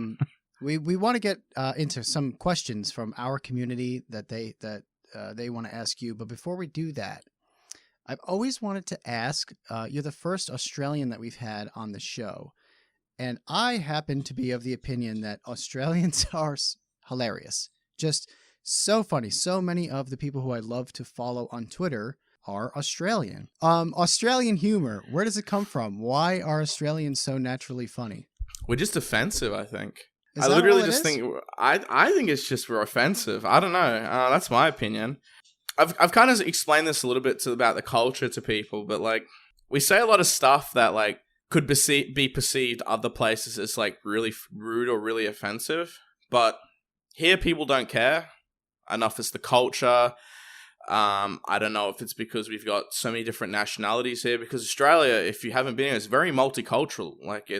[SPEAKER 2] We want to get into some questions from our community that they want to ask you. But before we do that, I've always wanted to ask, you're the first Australian that we've had on the show. And I happen to be of the opinion that Australians are hilarious. Just so funny. So many of the people who I love to follow on Twitter are Australian. Australian humor, where does it come from? Why are Australians so naturally funny?
[SPEAKER 3] We're just offensive, I think.
[SPEAKER 2] I
[SPEAKER 3] literally just think I think it's just we're offensive. I don't know. That's my opinion. I've kind of explained this a little bit about the culture to people, but like, we say a lot of stuff that like could be perceived other places as like really rude or really offensive, but here people don't care enough. It's the culture. I don't know if it's because we've got so many different nationalities here, because Australia, if you haven't been here, it's very multicultural. Like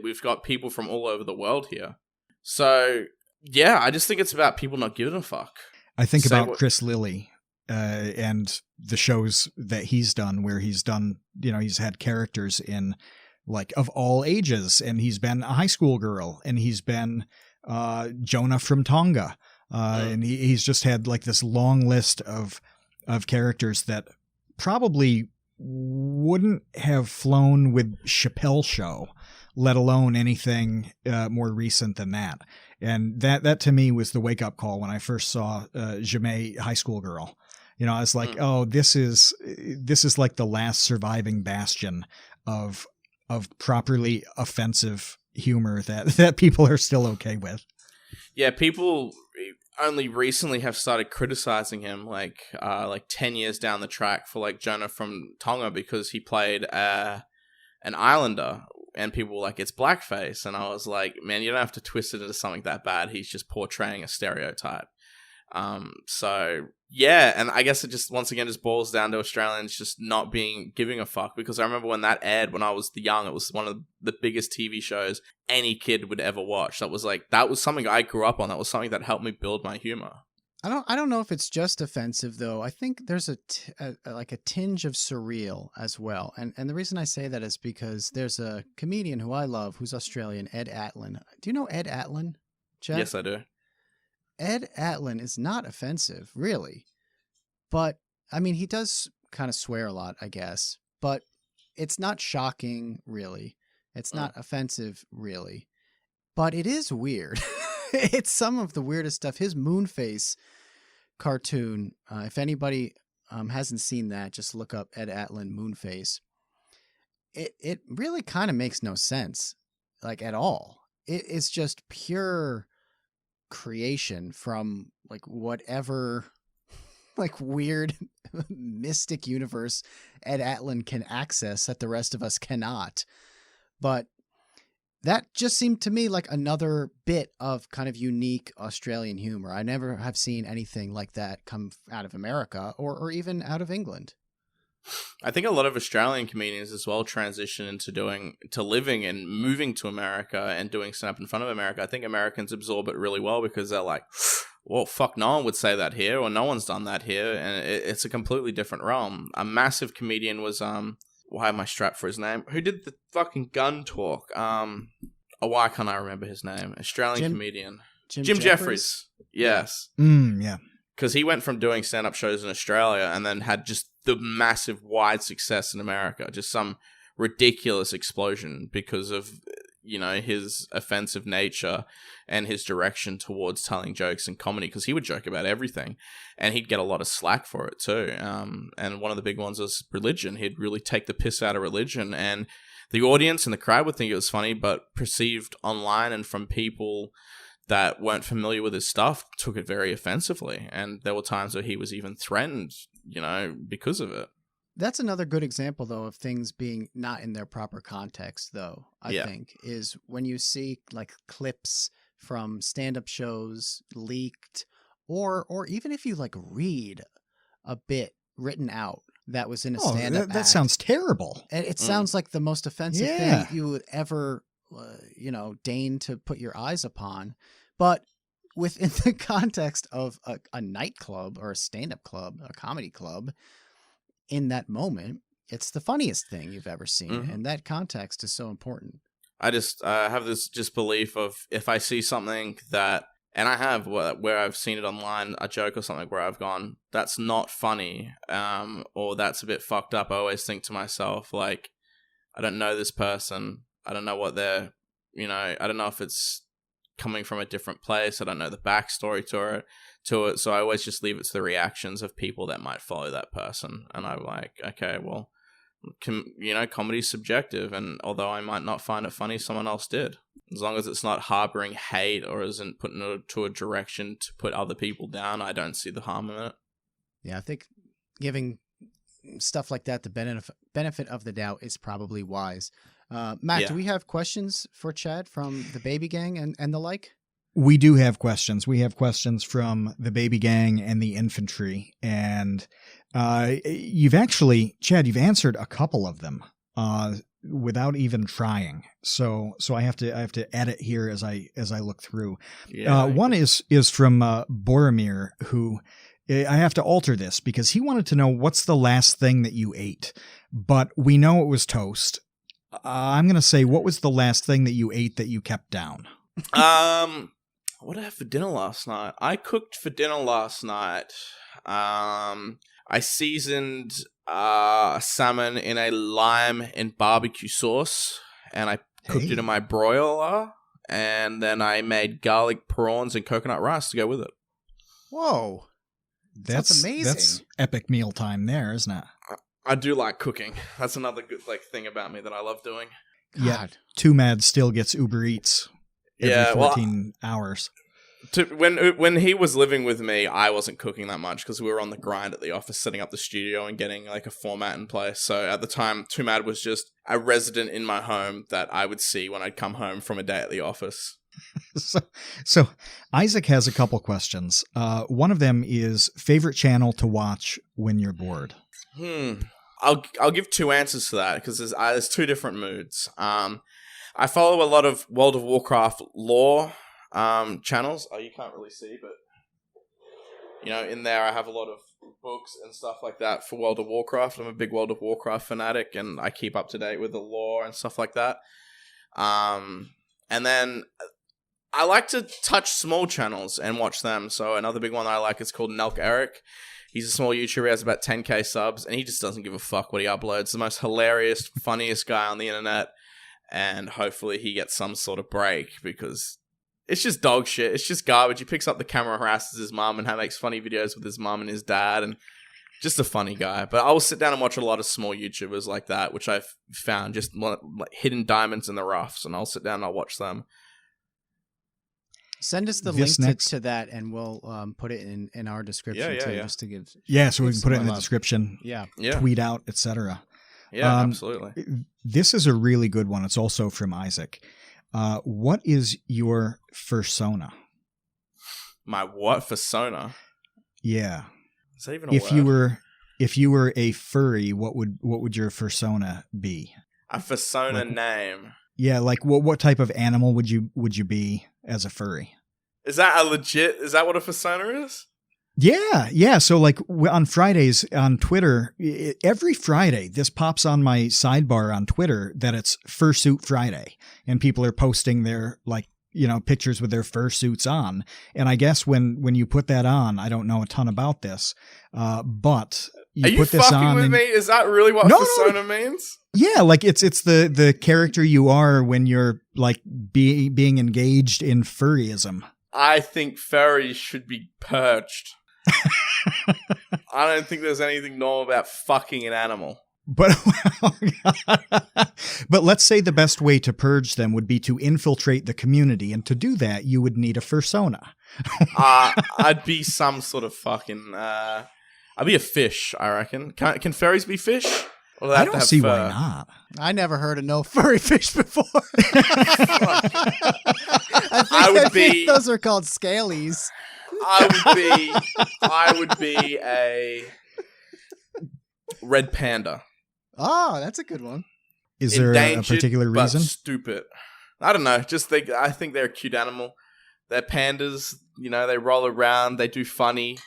[SPEAKER 3] we've got people from all over the world here. So yeah, I just think it's about people not giving a fuck.
[SPEAKER 1] I think about Chris Lilly and the shows that he's done, where he's done, he's had characters in like of all ages, and he's been a high school girl, and he's been Jonah from Tonga. And he's just had like this long list of characters that probably wouldn't have flown with Chappelle's Show, let alone anything more recent than that. And that to me was the wake up call when I first saw Jemay High School Girl. I was like, oh, this is like the last surviving bastion of properly offensive humor that people are still okay with.
[SPEAKER 3] Yeah, people only recently have started criticizing him, like 10 years down the track, for like Jonah from Tonga, because he played an islander, and people were like, it's blackface. And I was like, man, you don't have to twist it into something that bad. He's just portraying a stereotype. So yeah, and I guess it just once again just boils down to Australians just not giving a fuck, because I remember when that aired when I was young, it was one of the biggest TV shows any kid would ever watch. That was something I grew up on. That was something that helped me build my humor.
[SPEAKER 2] I don't know if it's just offensive though. I think there's a tinge of surreal as well. And the reason I say that is because there's a comedian who I love who's Australian, Ed Atlin. Do you know Ed Atlin, Chad?
[SPEAKER 3] Yes, I do.
[SPEAKER 2] Ed Atlin is not offensive, really. But, I mean, he does kind of swear a lot, I guess. But it's not shocking, really. It's not offensive, really. But it is weird. It's some of the weirdest stuff. His Moonface cartoon, if anybody hasn't seen that, just look up Ed Atlin Moonface. It really kind of makes no sense, like, at all. It's just pure creation from, like, whatever, like, weird mystic universe Ed Atlin can access that the rest of us cannot. But that just seemed to me like another bit of kind of unique Australian humor. I never have seen anything like that come out of America or even out of England.
[SPEAKER 3] I think a lot of Australian comedians as well transition into living and moving to America and doing stand-up in front of America. I think Americans absorb it really well because they're like, well, fuck, no one would say that here, or no one's done that here, and it's a completely different realm. A massive comedian was, why am I strapped for his name? Who did the fucking gun talk? Why can't I remember his name? Australian comedian. Jim Jeffries. Yes.
[SPEAKER 1] Yeah.
[SPEAKER 3] Because he went from doing stand-up shows in Australia and then had just the massive, wide success in America. Just some ridiculous explosion because of, his offensive nature and his direction towards telling jokes and comedy. Because he would joke about everything, and he'd get a lot of slack for it too. And one of the big ones was religion. He'd really take the piss out of religion, and the audience and the crowd would think it was funny, but perceived online and from people that weren't familiar with his stuff took it very offensively. And there were times where he was even threatened, because of it.
[SPEAKER 2] That's another good example, though, of things being not in their proper context, though, I think, is when you see, like, clips from stand-up shows leaked, or even if you, like, read a bit written out that was in a stand-up
[SPEAKER 1] that sounds terrible.
[SPEAKER 2] And it sounds like the most offensive thing you would ever, deign to put your eyes upon. But within the context of a nightclub or a stand-up club, a comedy club, in that moment, it's the funniest thing you've ever seen. Mm-hmm. And that context is so important. I
[SPEAKER 3] just have this just belief of if I see something that, and I have where I've seen it online, a joke or something where I've gone, that's not funny, or that's a bit fucked up. I always think to myself, like, I don't know this person. I don't know what they're, I don't know if it's coming from a different place. I don't know the backstory to it. So I always just leave it to the reactions of people that might follow that person. And I'm like, okay, well, comedy's subjective. And although I might not find it funny, someone else did. As long as it's not harboring hate or isn't putting it to a direction to put other people down, I don't see the harm in it.
[SPEAKER 2] Yeah, I think giving stuff like that the benefit of the doubt is probably wise. Matt, do we have questions for Chad from the Baby Gang and the like?
[SPEAKER 1] We do have questions. We have questions from the Baby Gang and the INFANTry. And you've actually, Chad, you've answered a couple of them without even trying. So I have to edit here as I look through. Yeah, one is from Boromir, who I have to alter this because he wanted to know what's the last thing that you ate. But we know it was toast. I'm going to say, what was the last thing that you ate that you kept down?
[SPEAKER 3] What did I have for dinner last night? I cooked for dinner last night. I seasoned salmon in a lime and barbecue sauce, and I cooked it in my broiler, and then I made garlic prawns and coconut rice to go with it.
[SPEAKER 2] Whoa. That's amazing.
[SPEAKER 1] That's epic meal time there, isn't it?
[SPEAKER 3] I do like cooking. That's another good thing about me that I love doing.
[SPEAKER 2] God.
[SPEAKER 1] Yeah, Too Mad still gets Uber Eats every 14 hours.
[SPEAKER 3] When he was living with me, I wasn't cooking that much because we were on the grind at the office, setting up the studio and getting like a format in place. So at the time, Too Mad was just a resident in my home that I would see when I'd come home from a day at the office.
[SPEAKER 1] So Isaac has a couple questions. One of them is favorite channel to watch when you're bored.
[SPEAKER 3] I'll give two answers to that because there's two different moods. I follow a lot of World of Warcraft lore channels. Oh, you can't really see, but in there I have a lot of books and stuff like that for World of Warcraft. I'm a big World of Warcraft fanatic, and I keep up to date with the lore and stuff like that. And then I like to touch small channels and watch them. So another big one I like is called Nelk Eric. He's a small YouTuber, he has about 10k subs, and he just doesn't give a fuck what he uploads. The most hilarious, funniest guy on the internet, and hopefully he gets some sort of break because It's just dog shit. It's just garbage. He picks up the camera, harasses his mum, and makes funny videos with his mum and his dad, and just a funny guy. But I will sit down and watch a lot of small YouTubers like that, which I've found just like hidden diamonds in the roughs, and I'll sit down and I'll watch them.
[SPEAKER 2] Send us the
[SPEAKER 1] This
[SPEAKER 2] link
[SPEAKER 1] next-
[SPEAKER 2] to that, and we'll put it in our description
[SPEAKER 3] Yeah,
[SPEAKER 2] too,
[SPEAKER 3] yeah.
[SPEAKER 2] just to give.
[SPEAKER 1] Yeah, so we
[SPEAKER 2] give
[SPEAKER 1] can put it
[SPEAKER 2] some
[SPEAKER 1] in the
[SPEAKER 2] love.
[SPEAKER 1] description,
[SPEAKER 2] Yeah.
[SPEAKER 3] Yeah,
[SPEAKER 1] tweet out, etc.
[SPEAKER 3] yeah, absolutely.
[SPEAKER 1] This is a really good one. It's also from Isaac. What is your fursona?
[SPEAKER 3] My what fursona?
[SPEAKER 1] Yeah.
[SPEAKER 3] Is that even a word?
[SPEAKER 1] If you were a furry, what would your fursona be?
[SPEAKER 3] A fursona name.
[SPEAKER 1] Yeah, like what type of animal would you be as a furry?
[SPEAKER 3] Is that what a fursona is?
[SPEAKER 1] Yeah. So like on Fridays on Twitter, every Friday, this pops on my sidebar on Twitter that it's Fursuit Friday, and people are posting their pictures with their fursuits on. And I guess when you put that on, I don't know a ton about this, but
[SPEAKER 3] Are you
[SPEAKER 1] put this
[SPEAKER 3] fucking
[SPEAKER 1] on
[SPEAKER 3] with me? Is that really what fursona means?
[SPEAKER 1] Yeah, like it's the character you are when you're like being engaged in furryism.
[SPEAKER 3] I think furries should be purged. I don't think there's anything normal about fucking an animal.
[SPEAKER 1] But but let's say the best way to purge them would be to infiltrate the community, and to do that, you would need a fursona.
[SPEAKER 3] I'd be some sort of fucking. I'd be a fish, I reckon. Can furries be fish? Or do they
[SPEAKER 1] I
[SPEAKER 3] have to
[SPEAKER 1] don't
[SPEAKER 3] have
[SPEAKER 1] see
[SPEAKER 3] fur?
[SPEAKER 1] why not.
[SPEAKER 2] I never heard of no furry fish before.
[SPEAKER 3] I would be.
[SPEAKER 2] Those are called scalies.
[SPEAKER 3] I would be a red panda.
[SPEAKER 2] Oh, that's a good one.
[SPEAKER 1] Is there a
[SPEAKER 3] Endangered,
[SPEAKER 1] particular
[SPEAKER 3] but
[SPEAKER 1] reason?
[SPEAKER 3] stupid. I don't know. I think they're a cute animal. They're pandas. They roll around. They do funny.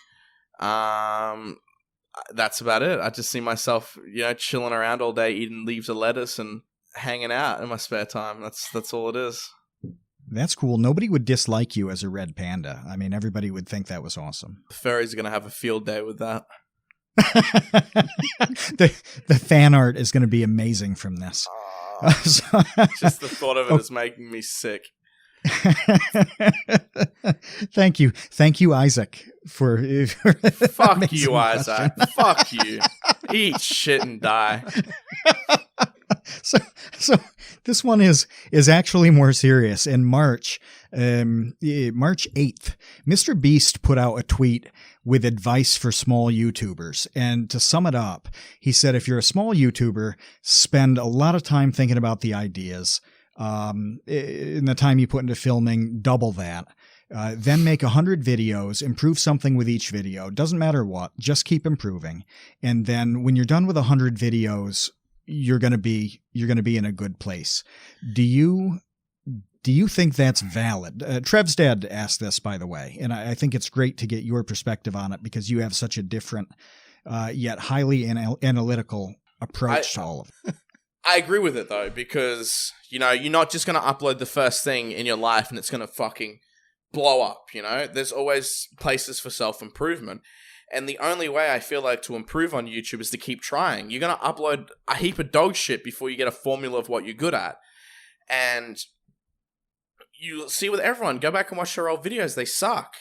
[SPEAKER 3] That's about it. I just see myself, chilling around all day, eating leaves of lettuce and hanging out in my spare time. That's all it is.
[SPEAKER 1] That's cool. Nobody would dislike you as a red panda. I mean, everybody would think that was awesome.
[SPEAKER 3] The furries are going to have a field day with that.
[SPEAKER 1] The fan art is going to be amazing from this.
[SPEAKER 3] Just the thought of it is making me sick.
[SPEAKER 1] Thank you, Isaac, for
[SPEAKER 3] Fuck you, Isaac. Fuck you. Eat shit and die.
[SPEAKER 1] So this one is actually more serious. In March 8th, Mr. Beast put out a tweet with advice for small YouTubers. And to sum it up, he said, if you're a small YouTuber, spend a lot of time thinking about the ideas. In the time you put into filming, double that. Then make 100 videos, improve something with each video. Doesn't matter what, just keep improving. And then when you're done with 100 videos, you're going to be in a good place. Do you think that's valid? Trev's dad asked this, by the way, and I think it's great to get your perspective on it because you have such a different, yet highly analytical approach to all of it.
[SPEAKER 3] I agree with it though, because you're not just going to upload the first thing in your life and it's going to fucking blow up. There's always places for self-improvement. And the only way I feel like to improve on YouTube is to keep trying. You're going to upload a heap of dog shit before you get a formula of what you're good at. And you see with everyone, go back and watch their old videos. They suck.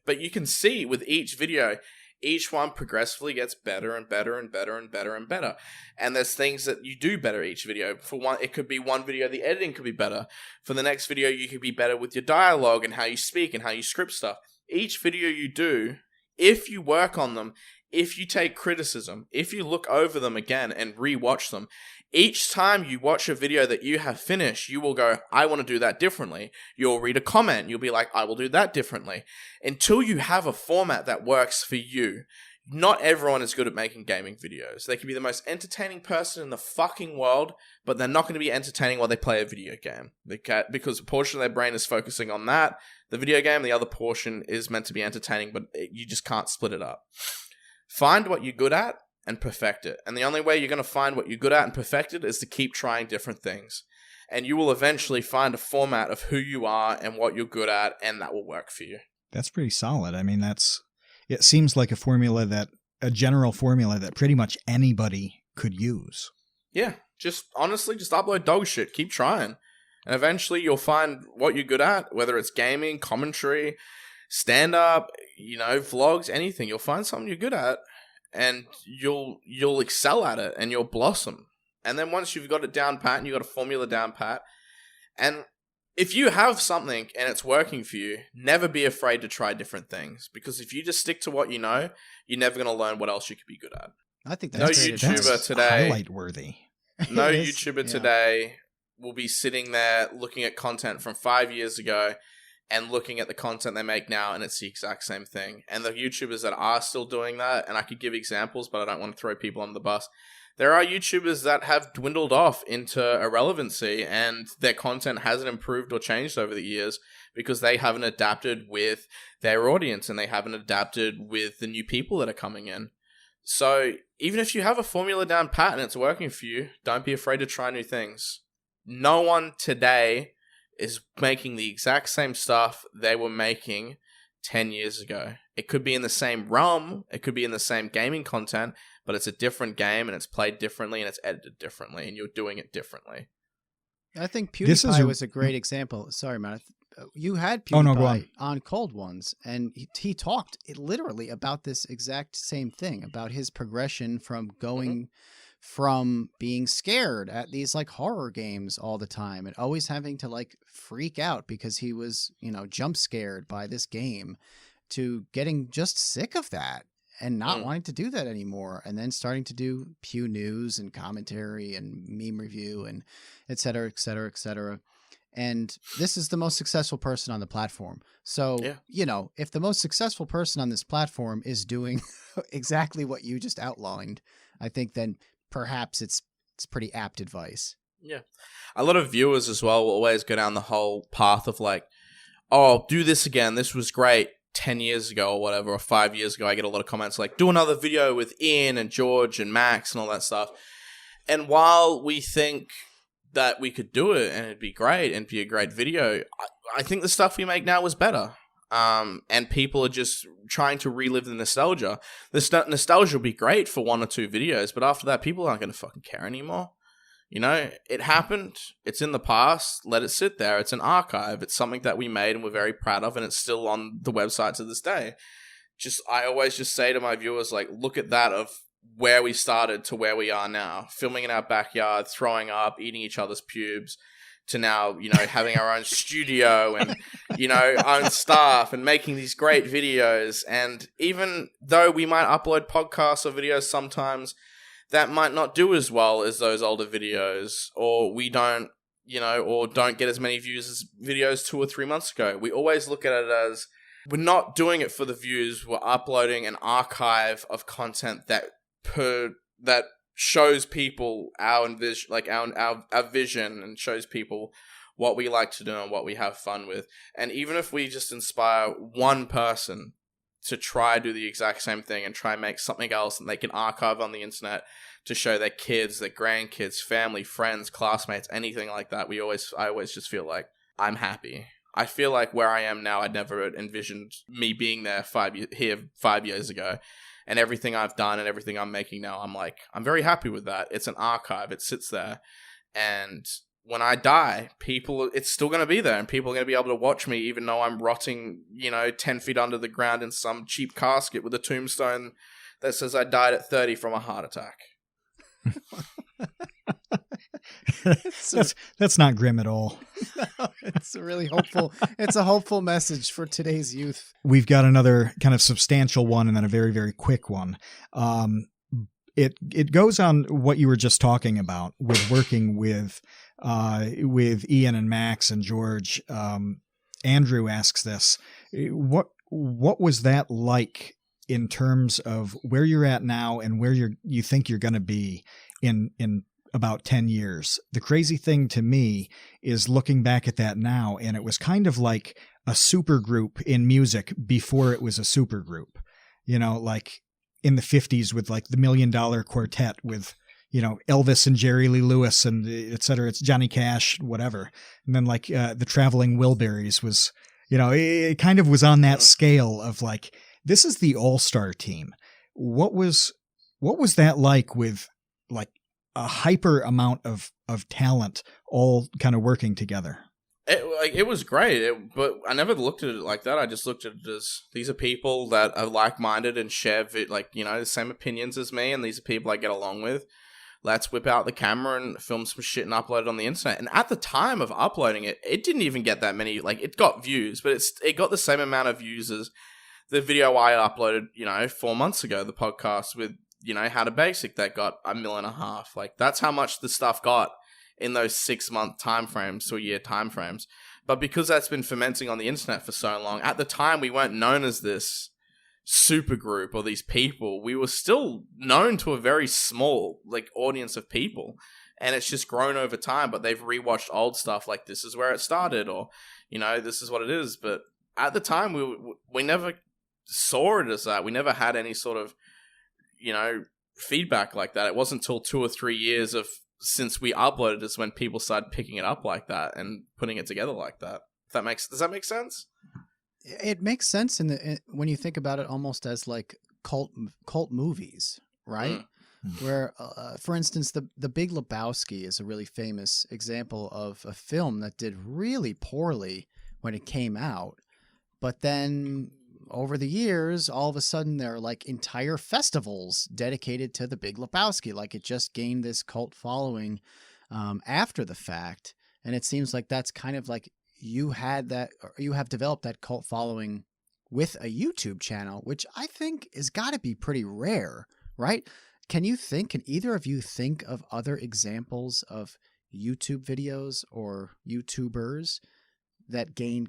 [SPEAKER 3] But you can see with each video, each one progressively gets better and better and better and better and better. And there's things that you do better each video. For one, it could be one video, the editing could be better. For the next video, you could be better with your dialogue and how you speak and how you script stuff. Each video you do, if you work on them, if you take criticism, if you look over them again and re-watch them, each time you watch a video that you have finished, you will go, I want to do that differently. You'll read a comment. You'll be like, I will do that differently. Until you have a format that works for you. Not everyone is good at making gaming videos. They can be the most entertaining person in the fucking world, but they're not going to be entertaining while they play a video game. Because a portion of their brain is focusing on that, the video game, the other portion is meant to be entertaining, but you just can't split it up. Find what you're good at and perfect it. And the only way you're going to find what you're good at and perfect it is to keep trying different things. And you will eventually find a format of who you are and what you're good at, and that will work for you.
[SPEAKER 1] That's pretty solid. I mean, it seems like a general formula that pretty much anybody could use.
[SPEAKER 3] Yeah, just honestly, just upload dog shit. Keep trying. And eventually you'll find what you're good at, whether it's gaming, commentary, stand-up, vlogs, anything. You'll find something you're good at, and you'll excel at it, and you'll blossom. And then once you've got it down pat, and you've got a formula down pat, and if you have something and it's working for you, never be afraid to try different things. Because if you just stick to what you know, you're never going to learn what else you could be good at.
[SPEAKER 2] I think
[SPEAKER 3] No
[SPEAKER 2] that's
[SPEAKER 3] YouTuber today.
[SPEAKER 1] Highlight worthy.
[SPEAKER 3] No YouTuber today will be sitting there looking at content from 5 years ago and looking at the content they make now, and it's the exact same thing. And the YouTubers that are still doing that, and I could give examples, but I don't want to throw people under the bus. There are YouTubers that have dwindled off into irrelevancy, and their content hasn't improved or changed over the years because they haven't adapted with their audience, and they haven't adapted with the new people that are coming in. So even if you have a formula down pat and it's working for you, don't be afraid to try new things. No one today is making the exact same stuff they were making 10 years ago. It could be in the same realm, it could be in the same gaming content, but it's a different game, and it's played differently, and it's edited differently, and you're doing it differently.
[SPEAKER 2] I think PewDiePie was a great example. Sorry, man. You had PewDiePie on Cold Ones, and he talked literally about this exact same thing, about his progression from going from being scared at these like horror games all the time and always having to like freak out because he was, jump scared by this game, to getting just sick of that and not wanting to do that anymore, and then starting to do Pew News and commentary and meme review and et cetera, et cetera, et cetera. And this is the most successful person on the platform. So, if the most successful person on this platform is doing exactly what you just outlined, I think then perhaps it's pretty apt advice.
[SPEAKER 3] Yeah. A lot of viewers as well will always go down the whole path of like, oh, do this again. This was great 10 years ago or whatever, or 5 years ago. I get a lot of comments like, do another video with Ian and George and Max and all that stuff. And while we think that we could do it and it'd be great and be a great video, I think the stuff we make now is better. And people are just trying to relive the nostalgia. The nostalgia will be great for 1 or 2 videos, but after that, people aren't going to fucking care anymore. It happened. It's in the past. Let it sit there. It's an archive. It's something that we made and we're very proud of, and it's still on the website to this day. I always just say to my viewers, like, look at that of where we started to where we are now. Filming in our backyard, throwing up, eating each other's pubes, to now, having our own studio and, own staff and making these great videos. And even though we might upload podcasts or videos sometimes, that might not do as well as those older videos, or we don't, or don't get as many views as videos 2 or 3 months ago. We always look at it as, we're not doing it for the views. We're uploading an archive of content that shows people our vision, like our vision, and shows people what we like to do and what we have fun with. And even if we just inspire one person to try do the exact same thing and try make something else and they can archive on the internet to show their kids, their grandkids, family, friends, classmates, anything like that, I always just feel like I'm happy. I feel like where I am now, I'd never envisioned me being there 5 years ago. And everything I've done and everything I'm making now, I'm very happy with that. It's an archive. It sits there. And when I die, it's still going to be there, and people are going to be able to watch me even though I'm rotting, 10 feet under the ground in some cheap casket with a tombstone that says I died at 30 from a heart attack.
[SPEAKER 1] That's not grim at all.
[SPEAKER 2] No, it's really hopeful. It's a hopeful message for today's youth.
[SPEAKER 1] We've got another kind of substantial one and then a very, very quick one. It goes on what you were just talking about with working with Ian and Max and George. Andrew asks this: what was that like in terms of where you're at now and where you think you're going to be in about 10 years? The crazy thing to me is looking back at that now, and it was kind of like a super group in music before it was a super group, like in the 50s with like the $1 Million Quartet with, Elvis and Jerry Lee Lewis and et cetera. It's Johnny Cash, whatever. And then like the Traveling Wilburys was, it kind of was on that scale of like, this is the all-star team. What was that like with like hyper amount of talent all kind of working together.
[SPEAKER 3] It was great, but I never looked at it like that. I just looked at it as these are people that are like-minded and share the same opinions as me, and these are people I get along with. Let's whip out the camera and film some shit and upload it on the internet. And at the time of uploading it, it didn't even get that many. Like, it got views, but it got the same amount of views as the video I uploaded, 4 months ago, the podcast with, How to Basic, that got 1.5 million. Like, that's how much the stuff got in those 6-month timeframes to a year timeframes. But because that's been fermenting on the internet for so long, at the time we weren't known as this super group or these people. We were still known to a very small audience of people, and it's just grown over time. But they've rewatched old stuff like this is where it started, or this is what it is. But at the time we never saw it as that. We never had any sort of feedback like that. It wasn't until 2 or 3 years since we uploaded is when people started picking it up like that and putting it together like that. Does that make sense?
[SPEAKER 2] It makes sense when you think about it, almost as like cult movies, right? Where, for instance, the Big Lebowski is a really famous example of a film that did really poorly when it came out, but then over the years, all of a sudden there are like entire festivals dedicated to the Big Lebowski. Like, it just gained this cult following after the fact, and it seems like that's kind of like you have developed that cult following with a YouTube channel, which I think has got to be pretty rare, right? Can either of you think of other examples of YouTube videos or YouTubers that gain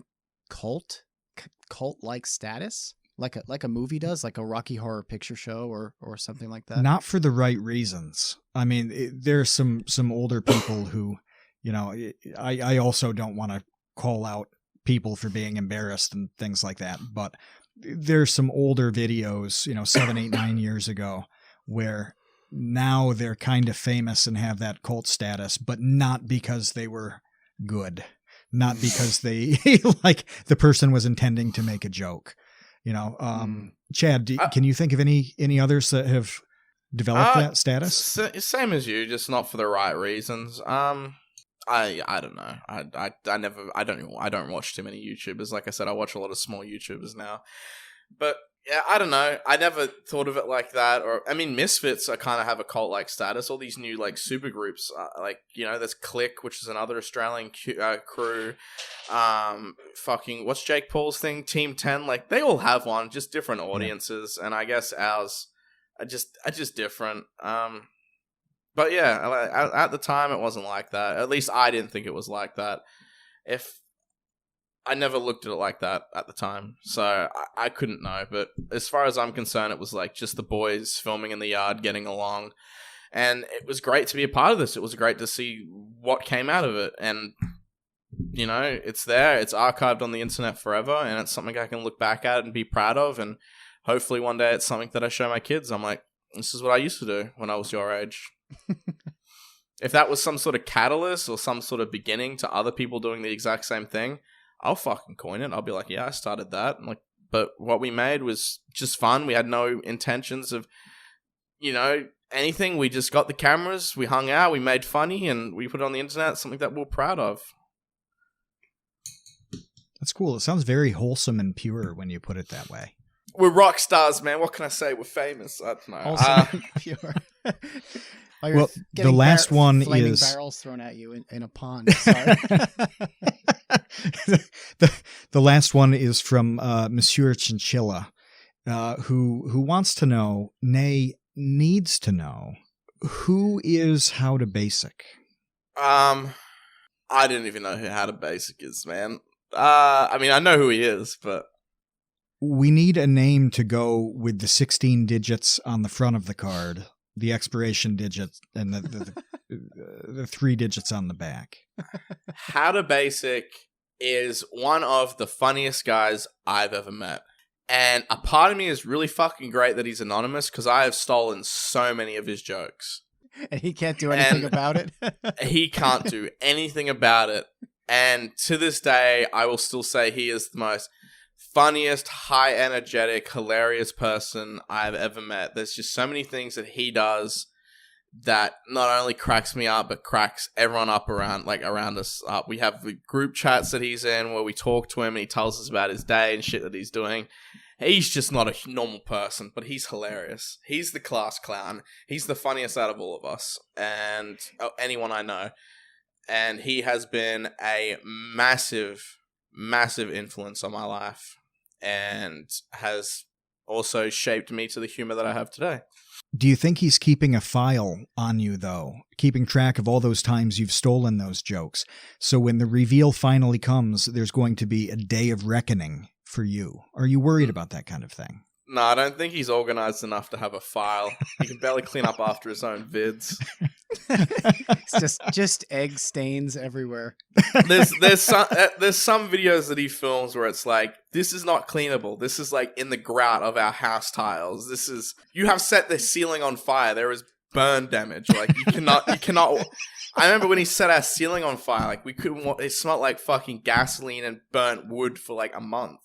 [SPEAKER 2] cult-like status, like a movie does, like a Rocky Horror Picture Show or something like that?
[SPEAKER 1] Not for the right reasons. I mean, there's some older people who, I also don't want to call out people for being embarrassed and things like that, but there's some older videos, 7, 8, 9 years ago, where now they're kind of famous and have that cult status, but not because they were good, not because they like the person was intending to make a joke. Chad, can you think of any others that have developed that status?
[SPEAKER 3] Same as you, just not for the right reasons. I don't know. I don't watch too many YouTubers. Like I said, I watch a lot of small YouTubers now. But yeah, I don't know. I never thought of it like that. Or I mean, Misfits kind of have a cult-like status. All these new super groups, there's Click, which is another Australian crew. What's Jake Paul's thing? Team 10. Like, they all have one, just different audiences. And I guess ours are just different. But yeah, at the time it wasn't like that. At least I didn't think it was like that. I never looked at it like that at the time, so I couldn't know. But as far as I'm concerned, it was like just the boys filming in the yard, getting along. And it was great to be a part of this. It was great to see what came out of it. And, it's there. It's archived on the internet forever. And it's something I can look back at and be proud of. And hopefully one day it's something that I show my kids. I'm like, this is what I used to do when I was your age. If that was some sort of catalyst or some sort of beginning to other people doing the exact same thing, I'll fucking coin it. I'll be like, yeah, I started that. But what we made was just fun. We had no intentions of, anything. We just got the cameras, we hung out, we made funny, and we put it on the internet, something that we're proud of.
[SPEAKER 1] That's cool. It sounds very wholesome and pure when you put it that way.
[SPEAKER 3] We're rock stars, man. What can I say? We're famous. I don't know.
[SPEAKER 2] Wholesome and pure.
[SPEAKER 1] Well, the last one
[SPEAKER 2] flaming
[SPEAKER 1] is
[SPEAKER 2] barrels thrown at you in a pond. Sorry.
[SPEAKER 1] the last one is from Monsieur Chinchilla, who wants to know, nay, needs to know, who is How to Basic?
[SPEAKER 3] I didn't even know who How to Basic is, man. I mean, I know who he is, but
[SPEAKER 1] we need a name to go with the 16 digits on the front of the card, the expiration digit, and the 3 digits on the back.
[SPEAKER 3] How to Basic is one of the funniest guys I've ever met. And a part of me is really fucking great that he's anonymous, because I have stolen so many of his jokes.
[SPEAKER 2] And he can't do anything about it?
[SPEAKER 3] He can't do anything about it. And to this day, I will still say he is the most funniest, high energetic, hilarious person I've ever met. There's just so many things that he does that not only cracks me up, but cracks everyone up around us up. We have the group chats that he's in where we talk to him and he tells us about his day and shit that he's doing. He's just not a normal person, but he's hilarious. He's the class clown. He's the funniest out of all of us and anyone I know. And he has been a massive, massive influence on my life and has also shaped me to the humor that I have today.
[SPEAKER 1] Do you think he's keeping a file on you, though? Keeping track of all those times you've stolen those jokes? So when the reveal finally comes, there's going to be a day of reckoning for you. Are you worried about that kind of thing?
[SPEAKER 3] No, I don't think he's organized enough to have a file. He can barely clean up after his own vids.
[SPEAKER 2] It's just egg stains everywhere.
[SPEAKER 3] There's some videos that he films where it's like, this is not cleanable. This is like in the grout of our house tiles. You have set the ceiling on fire. There is burn damage. Like you cannot. I remember when he set our ceiling on fire. Like we couldn't. It smelled like fucking gasoline and burnt wood for like a month.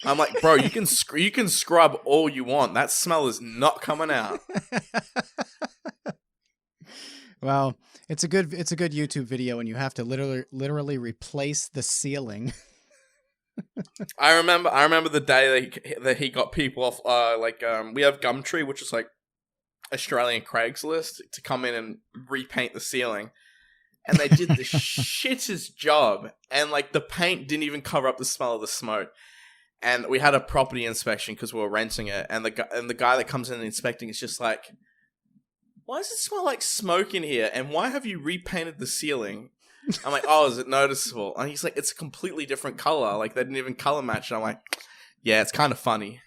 [SPEAKER 3] I'm like, bro, you can scrub all you want. That smell is not coming out.
[SPEAKER 2] Well, it's a good YouTube video, and you have to literally replace the ceiling.
[SPEAKER 3] I remember the day that he got people off. We have Gumtree, which is like Australian Craigslist, to come in and repaint the ceiling. And they did the shittest job, and like the paint didn't even cover up the smell of the smoke. And we had a property inspection because we were renting it, and the guy that comes in and inspecting is just like, "Why does it smell like smoke in here? And why have you repainted the ceiling?" I'm like, "Oh, is it noticeable?" And he's like, "It's a completely different color. Like they didn't even color match." And I'm like, "Yeah, it's kind of funny."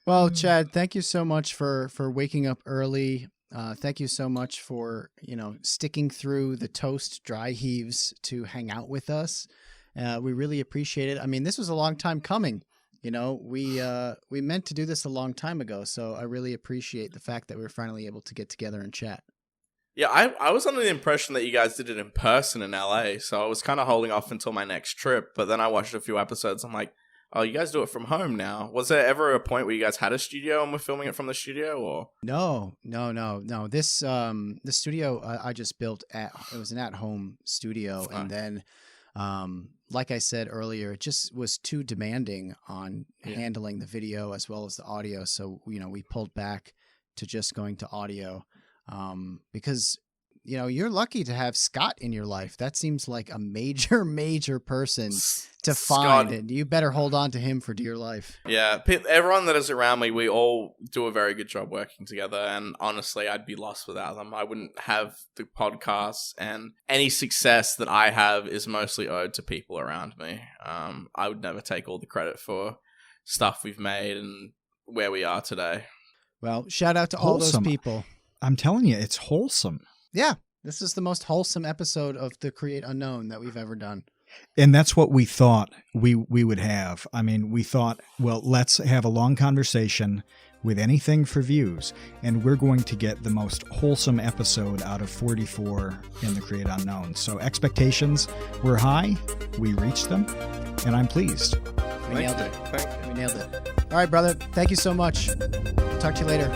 [SPEAKER 2] Well, Chad, thank you so much for waking up early. Thank you so much for sticking through the toast dry heaves to hang out with us. We really appreciate it. I mean, this was a long time coming. We meant to do this a long time ago, so I really appreciate the fact that we were finally able to get together and chat.
[SPEAKER 3] Yeah, I was under the impression that you guys did it in person in LA, so I was kind of holding off until my next trip, but then I watched a few episodes. I'm like, oh, you guys do it from home now. Was there ever a point where you guys had a studio and were filming it from the studio, or? No.
[SPEAKER 2] This studio I just built it was an at-home studio, and then like I said earlier, it just was too demanding on handling the video as well as the audio. So, we pulled back to just going to audio because, you're lucky to have Scott in your life. That seems like a major person to find, and you better hold on to him for dear life.
[SPEAKER 3] Yeah, everyone that is around me, we all do a very good job working together, and honestly, I'd be lost without them. I wouldn't have the podcast, and any success that I have is mostly owed to people around me. I would never take all the credit for stuff we've made and where we are today.
[SPEAKER 2] Well, shout out to all those people.
[SPEAKER 1] I'm telling you, it's wholesome.
[SPEAKER 2] Yeah, this is the most wholesome episode of the Create Unknown that we've ever done.
[SPEAKER 1] And that's what we thought we would have. I mean, we thought, well, let's have a long conversation with Anything4views, and we're going to get the most wholesome episode out of 44 in the Create Unknown. So expectations were high, we reached them, and I'm pleased.
[SPEAKER 2] We nailed it. All right, brother. Thank you so much. Talk to you later.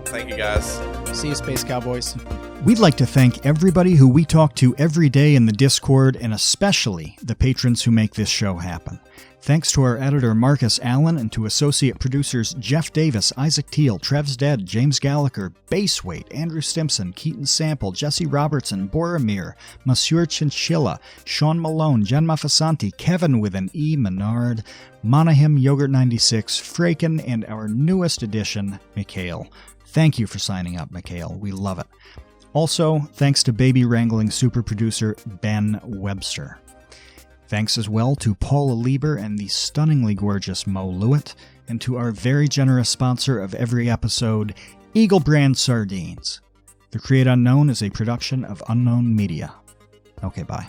[SPEAKER 3] Thank you, guys.
[SPEAKER 2] See you, Space Cowboys.
[SPEAKER 1] We'd like to thank everybody who we talk to every day in the Discord, and especially the patrons who make this show happen. Thanks to our editor Marcus Allen, and to associate producers Jeff Davis, Isaac Teal, Trev's Dead, James Gallagher, Baseweight, Andrew Stimson, Keaton Sample, Jesse Robertson, Boromir, Monsieur Chinchilla, Sean Malone, Jen Mafasanti, Kevin with an E. Menard, Monahim Yogurt96, Fraken, and our newest addition, Mikhail. Thank you for signing up, Mikhail. We love it. Also, thanks to baby wrangling super producer Ben Webster. Thanks as well to Paula Lieber and the stunningly gorgeous Mo Lewitt, and to our very generous sponsor of every episode, Eagle Brand Sardines. The Create Unknown is a production of Unknown Media. Okay, bye.